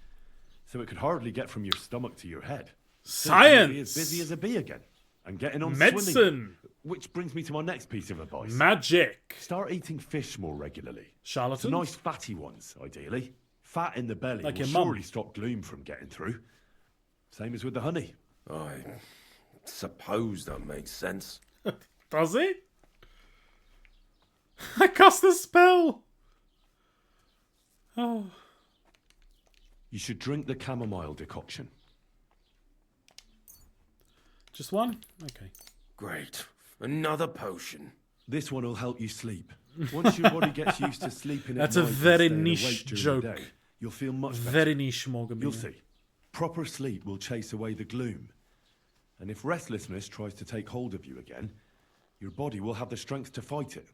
so it could hardly get from your stomach to your head. Science! So be as busy as a bee again and getting on Medicine! swimming. Which brings me to my next piece of advice. Magic! Start eating fish more regularly. Charlatans? Nice fatty ones, ideally. Fat in the belly Like will your mum. surely stop gloom from getting through. Same as with the honey. I suppose that makes sense. Does it? I cast a spell! Oh. You should drink the chamomile decoction. Just one? Okay. Great. Another potion. This one will help you sleep. Once your body gets used to sleeping at That's a night and very staying niche awake during joke. the day, you'll feel much better. Very niche, Morgan. You'll see. Proper sleep will chase away the gloom. And if restlessness tries to take hold of you again, your body will have the strength to fight it.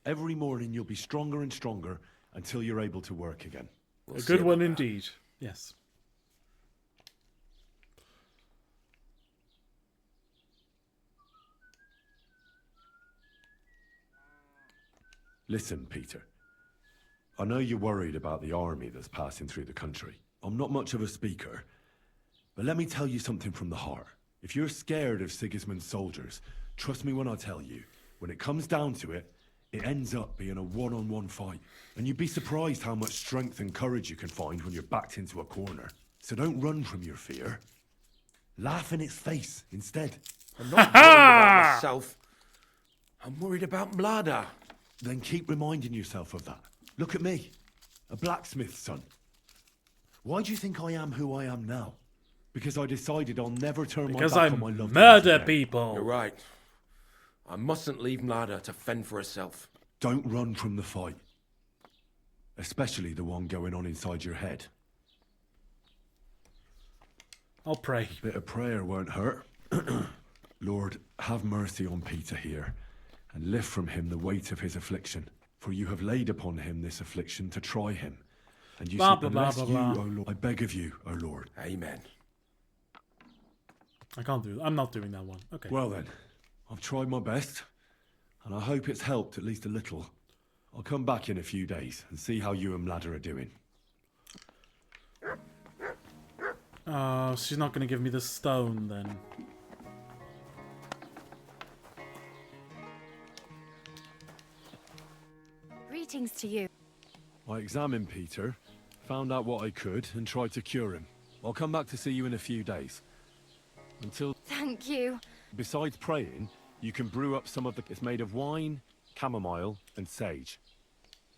Every morning you'll be stronger and stronger until you're able to work again. A good one indeed. Yes. Listen, Peter. I know you're worried about the army that's passing through the country. I'm not much of a speaker, but let me tell you something from the heart. If you're scared of Sigismund's soldiers, trust me when I tell you, when it comes down to it, it ends up being a one-on-one fight. And you'd be surprised how much strength and courage you can find when you're backed into a corner. So don't run from your fear. Laugh in its face instead. I'm not worried about myself. I'm worried about Mlada. Then keep reminding yourself of that. Look at me, a blacksmith's son. Why do you think I am who I am now? Because I decided I'll never turn my back on my loved ones murder again. people. You're right. I mustn't leave Mlada to fend for herself. Don't run from the fight. Especially the one going on inside your head. I'll pray. A bit of prayer won't hurt. Lord, have mercy on Peter here, and lift from him the weight of his affliction. For you have laid upon him this affliction to try him. And you Blah, see, blah, blah, unless blah, you, blah. O Lord, I beg of you, O Lord. Amen. I can't do it. I'm not doing that one. Okay. Well then, I've tried my best, and I hope it's helped at least a little. I'll come back in a few days and see how you and Mlada are doing. She's not going to give me the stone then. Greetings to you. I examined Peter, found out what I could, and tried to cure him. I'll come back to see you in a few days. Until... Thank you. Besides praying, you can brew up some of the... It's made of wine, chamomile, and sage.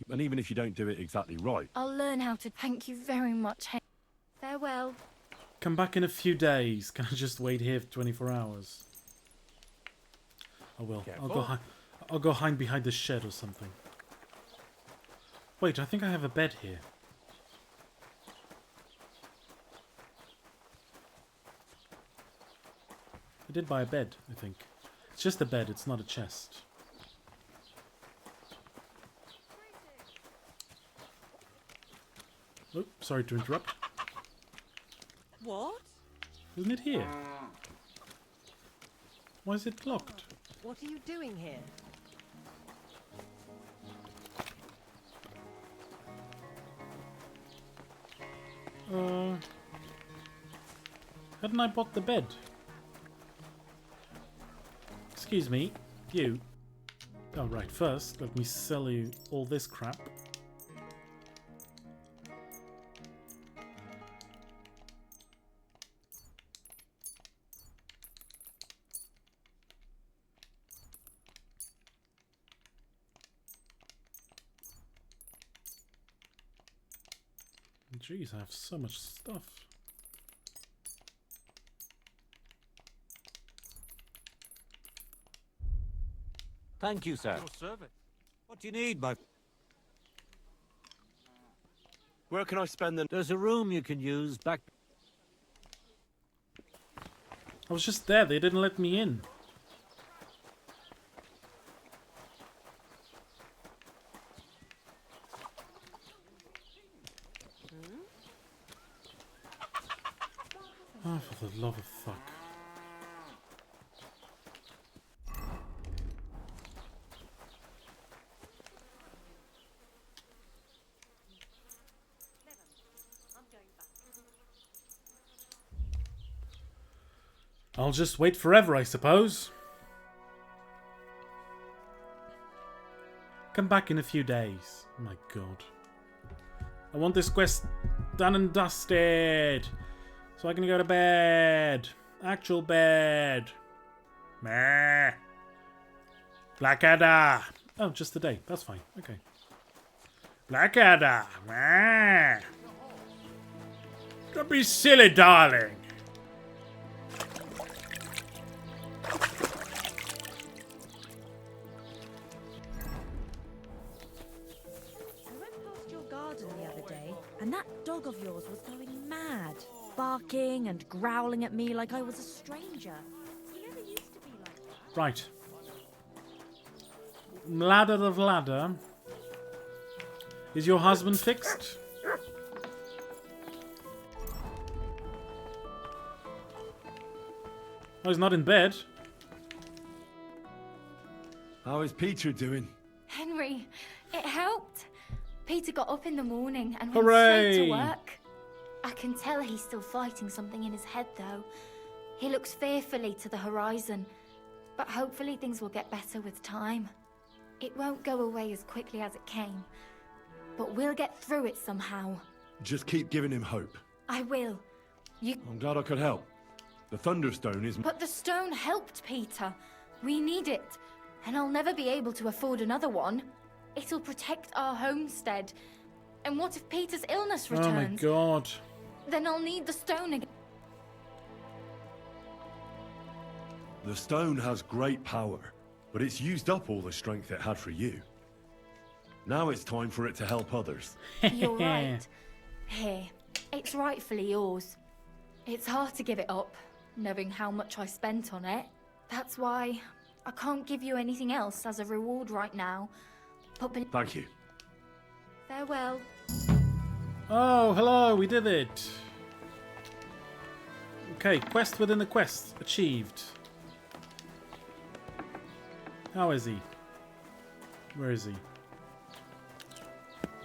And even if you don't do it exactly right... I'll learn how to. Thank you very much. Farewell. Come back in a few days. Can I just wait here for 24 hours? I will. I'll go hide behind the shed or something. Wait, I think I have a bed here. I did buy a bed, I think. It's just a bed, it's not a chest. Oh, sorry to interrupt. What? Isn't it here? Why is it locked? What are you doing here? Hadn't I bought the bed? Excuse me, you. Oh right, first let me sell you all this crap. Jeez, I have so much stuff. Thank you, sir. Your servant. What do you need, my... Where can I spend the... There's a room you can use back... I was just there, they didn't let me in. Oh, for the love of fuck. I'll just wait forever, I suppose. Come back in a few days. Oh my god. I want this quest done and dusted. So I can go to bed. Actual bed. Meh. Blackadder. Oh, just a day. That's fine. Okay. Blackadder. Meh. Don't be silly, darling. garden the other day, and that dog of yours was going mad, barking and growling at me like I was a stranger. He never used to be like that. Right. Ladder of ladder. Is your husband fixed? Oh, he's not in bed. How is Peter doing? Henry, it helped. Peter got up in the morning and went Hooray! straight to work. I can tell he's still fighting something in his head, though. He looks fearfully to the horizon, but hopefully things will get better with time. It won't go away as quickly as it came, but we'll get through it somehow. Just keep giving him hope. I will. I'm glad I could help. The Thunderstone is... But the stone helped Peter. We need it, and I'll never be able to afford another one. It'll protect our homestead. And what if Peter's illness returns? Oh my god. Then I'll need the stone again. The stone has great power, but it's used up all the strength it had for you. Now it's time for it to help others. You're right. Here, it's rightfully yours. It's hard to give it up, knowing how much I spent on it. That's why I can't give you anything else as a reward right now. But Thank you. farewell. Oh, hello, we did it. Okay, quest within the quest achieved. How is he? Where is he?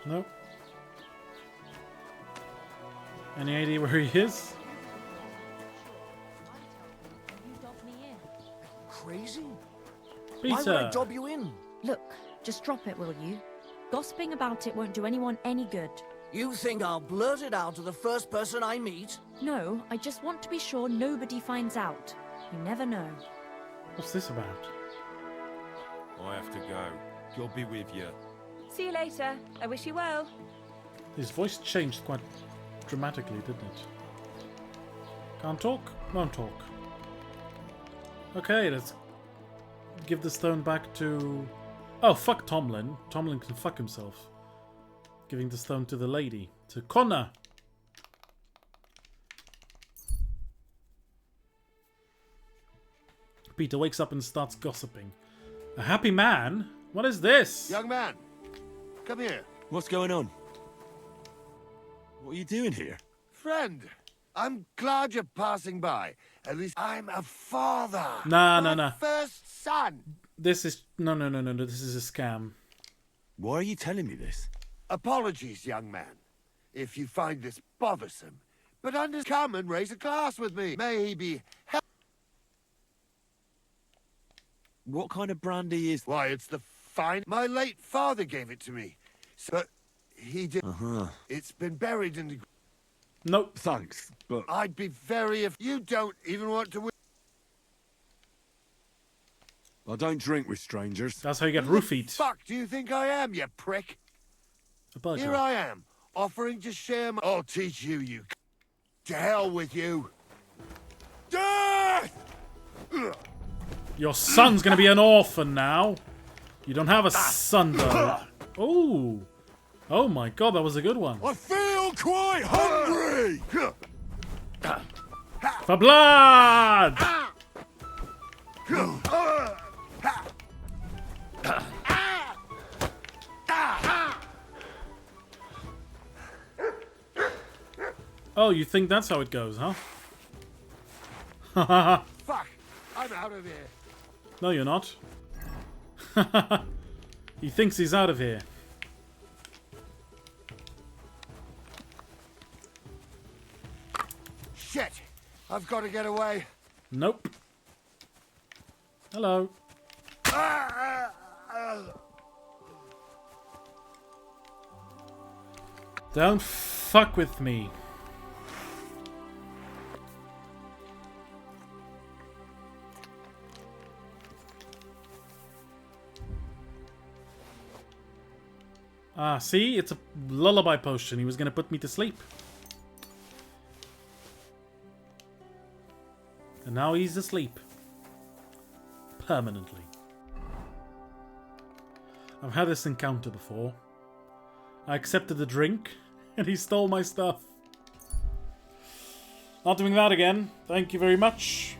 No. Any idea where he is? Crazy? Peter. Why would I dob you in? Look, just drop it, will you? Gossiping about it won't do anyone any good. You think I'll blurt it out to the first person I meet? No, I just want to be sure nobody finds out. You never know. What's this about? I have to go. God be with you. See you later. I wish you well. His voice changed quite dramatically, didn't it? Can't talk? Won't talk. Okay, let's give the stone back to... Oh, fuck Tomlin. Tomlin can fuck himself. Giving the stone to the lady. To Connor. Peter wakes up and starts gossiping. A happy man? What is this? Young man, come here. What's going on? What are you doing here? Friend, I'm glad you're passing by. At least I'm a father. Nah. First son. This is... No. This is a scam. Why are you telling me this? Apologies, young man, if you find this bothersome. But come and raise a glass with me. May he be What kind of brandy is... Why, it's the fine... My late father gave it to me. But he did... It's been buried in the... Nope. Thanks, but... I'd be very... If you don't even want to... I don't drink with strangers. That's how you get roofied. Fuck do you think I am, you prick? A burger. Here I am, offering to share my... I'll teach you, you... To hell with you. Death! Your son's gonna be an orphan now. You don't have a son, though. Oh. Oh my god, that was a good one. I feel quite hungry! For blood! Oh, you think that's how it goes, huh? Fuck! I'm out of here. No, you're not. He thinks he's out of here. Shit! I've got to get away. Nope. Hello. Don't fuck with me. Ah, see? It's a lullaby potion. He was gonna put me to sleep. And now he's asleep. Permanently. I've had this encounter before. I accepted the drink, and he stole my stuff. Not doing that again. Thank you very much.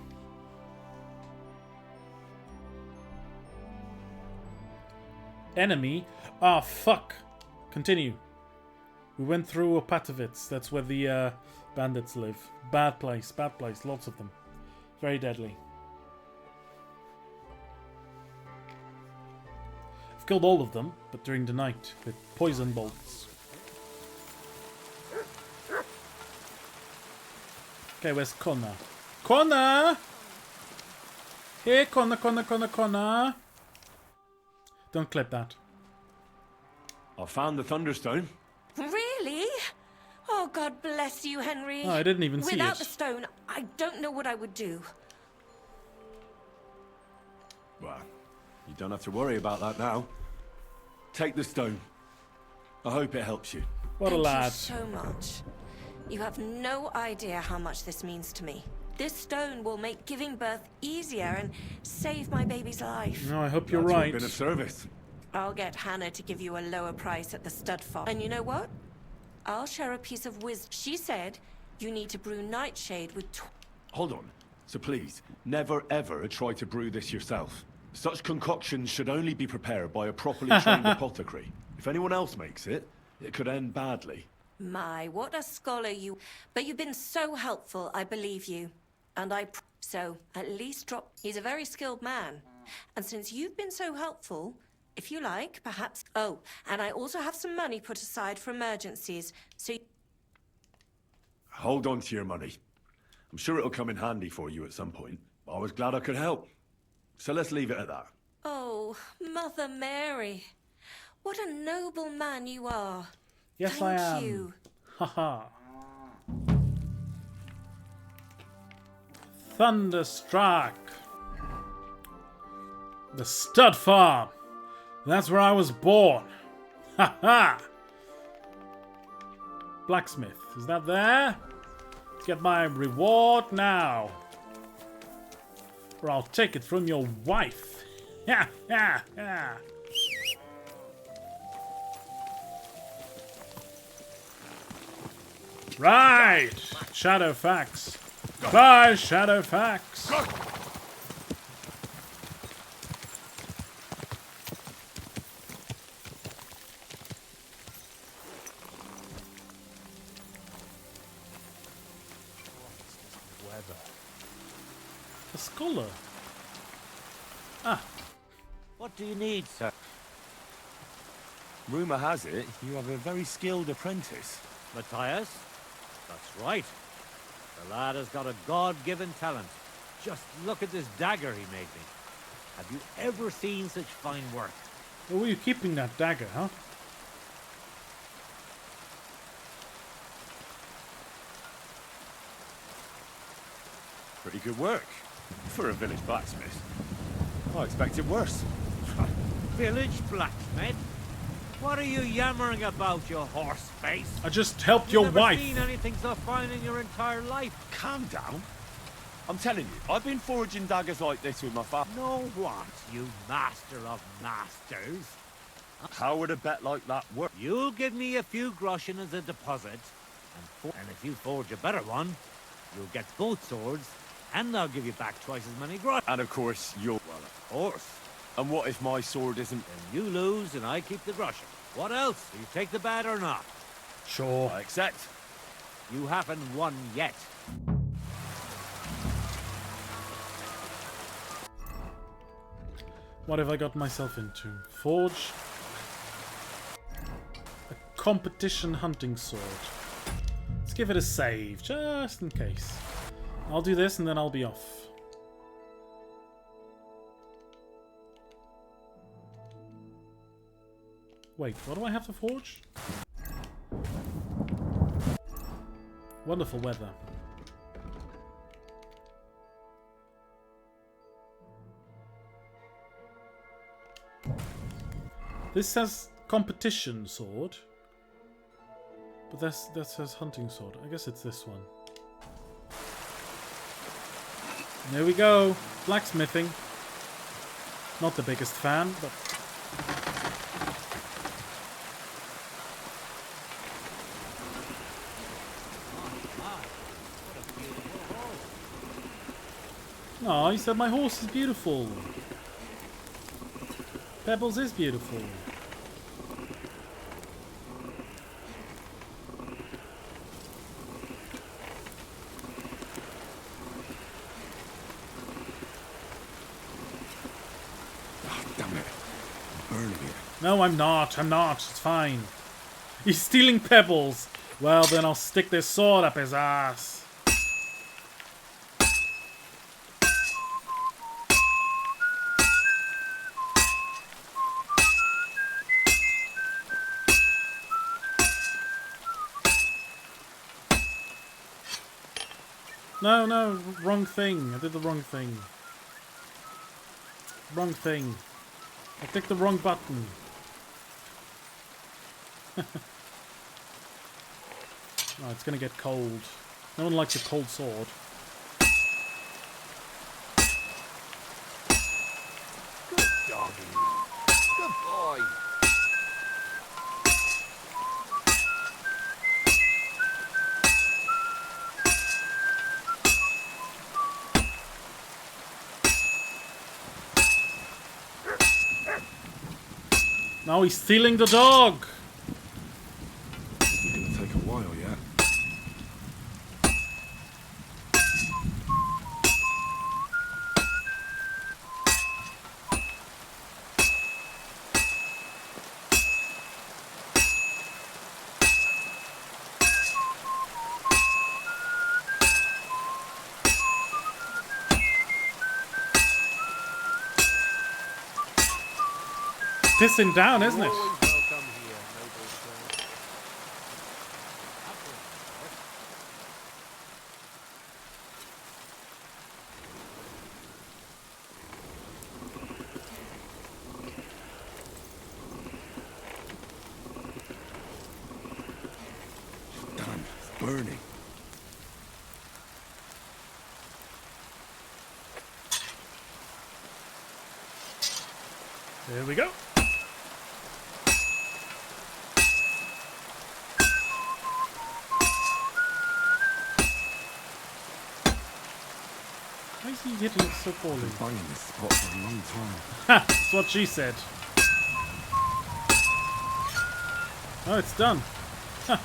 Enemy? Ah, fuck. Continue. We went through Opatovitz. That's where the bandits live. Bad place, lots of them. Very deadly. I've killed all of them, but during the night with poison bolts. Okay, where's Connor? Connor! Hey, Connor. Don't clip that. I found the Thunderstone. Really? Oh, God bless you, Henry. Oh, I didn't even see it. Without the stone, I don't know what I would do. Well, you don't have to worry about that now. Take the stone. I hope it helps you. What a lad. Thank you so much. You have no idea how much this means to me. This stone will make giving birth easier and save my baby's life. No, I hope you're right. Been of service. I'll get Hannah to give you a lower price at the stud farm. And you know what? I'll share a piece of wisdom. She said you need to brew nightshade with... Hold on. So please, never ever try to brew this yourself. Such concoctions should only be prepared by a properly trained apothecary. If anyone else makes it, it could end badly. My, what a scholar you... But you've been so helpful, I believe you. And so, at least drop... He's a very skilled man. And since you've been so helpful, if you like, perhaps... Oh, and I also have some money put aside for emergencies, so... Hold on to your money. I'm sure it'll come in handy for you at some point. I was glad I could help. So let's leave it at that. Oh, Mother Mary. What a noble man you are. Yes, Thank I am. you. Haha. Thunderstruck. The stud farm. That's where I was born. Haha. Blacksmith. Is that there? Let's get my reward now. Or I'll take it from your wife. Ha ha ha. Right! Shadowfax. Bye, Shadowfax. A scholar. Ah. What do you need, sir? Rumour has it you have a very skilled apprentice. Matthias? That's right. The lad has got a God-given talent. Just look at this dagger he made me. Have you ever seen such fine work? Where were you keeping that dagger, huh? Pretty good work. For a village blacksmith. I expected worse. Village blacksmith? What are you yammering about, you horse face? I just helped your wife. You've never seen anything so fine in your entire life. Calm down. I'm telling you, I've been forging daggers like this with my father. No what, you master of masters? How would a bet like that work? You'll give me a few groschen as a deposit, and if you forge a better one, you'll get both swords, and I'll give you back twice as many groschen. And of course, you'll... Well, of course. And what if my sword isn't... Then you lose, and I keep the groschen. What else? Do you take the bet or not? Sure. I accept. You haven't won yet. What have I got myself into? Forge. A competition hunting sword. Let's give it a save, just in case. I'll do this and then I'll be off. Wait, what do I have to forge? Wonderful weather. This says competition sword. But that says hunting sword. I guess it's this one. There we go. Blacksmithing. Not the biggest fan, but... Oh, he said my horse is beautiful. Pebbles is beautiful. Damn it. I'm burning it. No, I'm not. I'm not. It's fine. He's stealing pebbles. Well, then I'll stick this sword up his ass. No, no, wrong thing. I did the wrong thing. Wrong thing. I clicked the wrong button. Oh, it's gonna get cold. No one likes a cold sword. Good doggy. Good boy. Now he's stealing the dog! This is gonna take a while, yeah? Pissing down, isn't it? Damn, it's burning. There we go. Why is he hitting it so poorly? I've been banging this spot for a long time. Ha! That's what she said. Oh, it's done. Huh.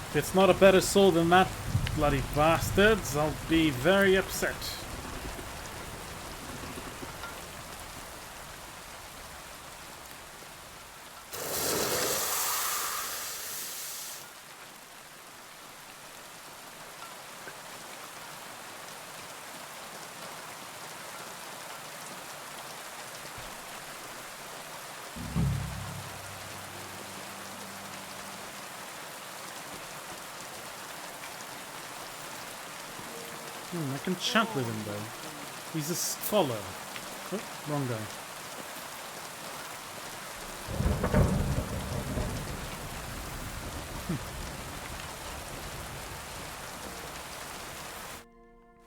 If it's not a better soul than that, bloody bastards, I'll be very upset. I can chat with him though. He's a scholar. Oh, wrong guy.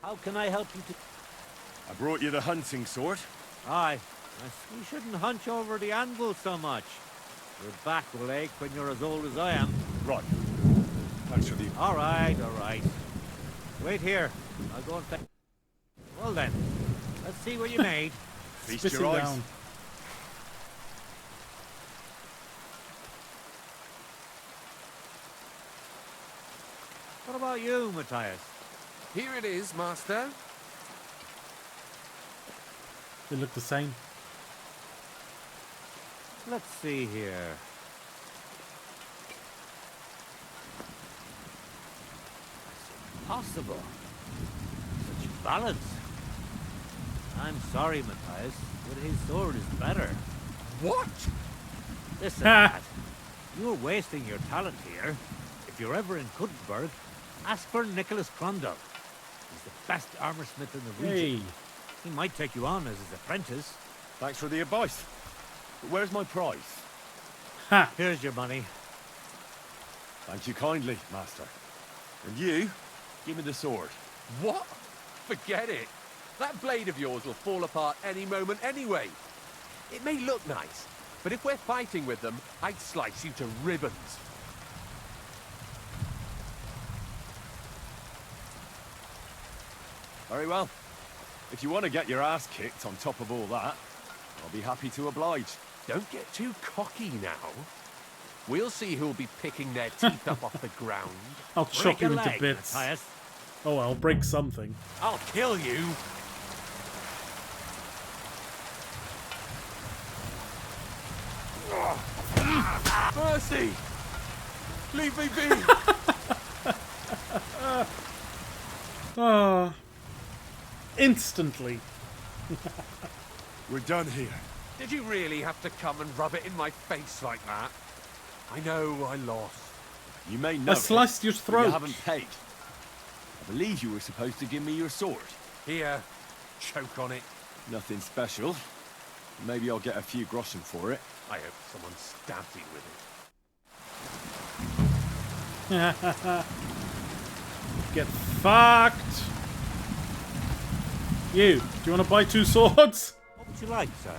How can I help you to... I brought you the hunting sword. Aye. You shouldn't hunch over the anvil so much. Your back will ache when you're as old as I am. Right. Thanks for the... All right, all right. Wait here. I'll go and fetch... Well then, let's see what you made. Feast your eyes. Down. What about you, Matthias? Here it is, Master. They look the same. Let's see here. Possible. Such balance. I'm sorry, Matthias, but his sword is better. What? Listen, lad. You're wasting your talent here. If you're ever in Kuttenberg, ask for Nicholas Crondell. He's the best armorsmith in the region. Hey. He might take you on as his apprentice. Thanks for the advice. But where's my prize? Ha! Here's your money. Thank you kindly, master. And you, give me the sword. What? Forget it. That blade of yours will fall apart any moment anyway. It may look nice, but if we're fighting with them, I'd slice you to ribbons. Very well. If you want to get your ass kicked on top of all that, I'll be happy to oblige. Don't get too cocky now. We'll see who'll be picking their teeth up off the ground. I'll chop you into bits. Oh, I'll break something. I'll kill you. Mercy! Leave me be! Instantly. We're done here. Did you really have to come and rub it in my face like that? I know I lost. You may know I sliced your but throat. you haven't paid. I believe you were supposed to give me your sword. Here, choke on it. Nothing special. Maybe I'll get a few groschen for it. I hope someone stabs you with it. Get fucked. You, do you want to buy 2 swords? What would you like, sir?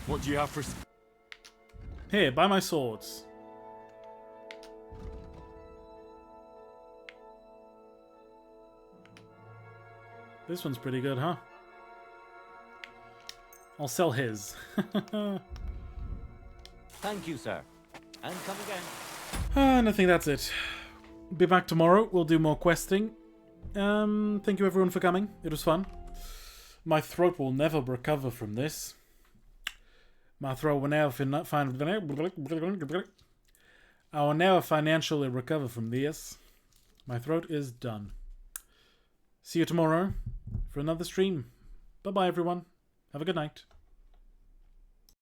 What do you have for... Here, buy my swords. This one's pretty good, huh? I'll sell his. Thank you, sir. And come again. And I think that's it. Be back tomorrow. We'll do more questing. Thank you everyone for coming. It was fun. My throat will never recover from this. My throat will never I will never financially recover from this. My throat is done. See you tomorrow for another stream. Bye-bye, everyone. Have a good night.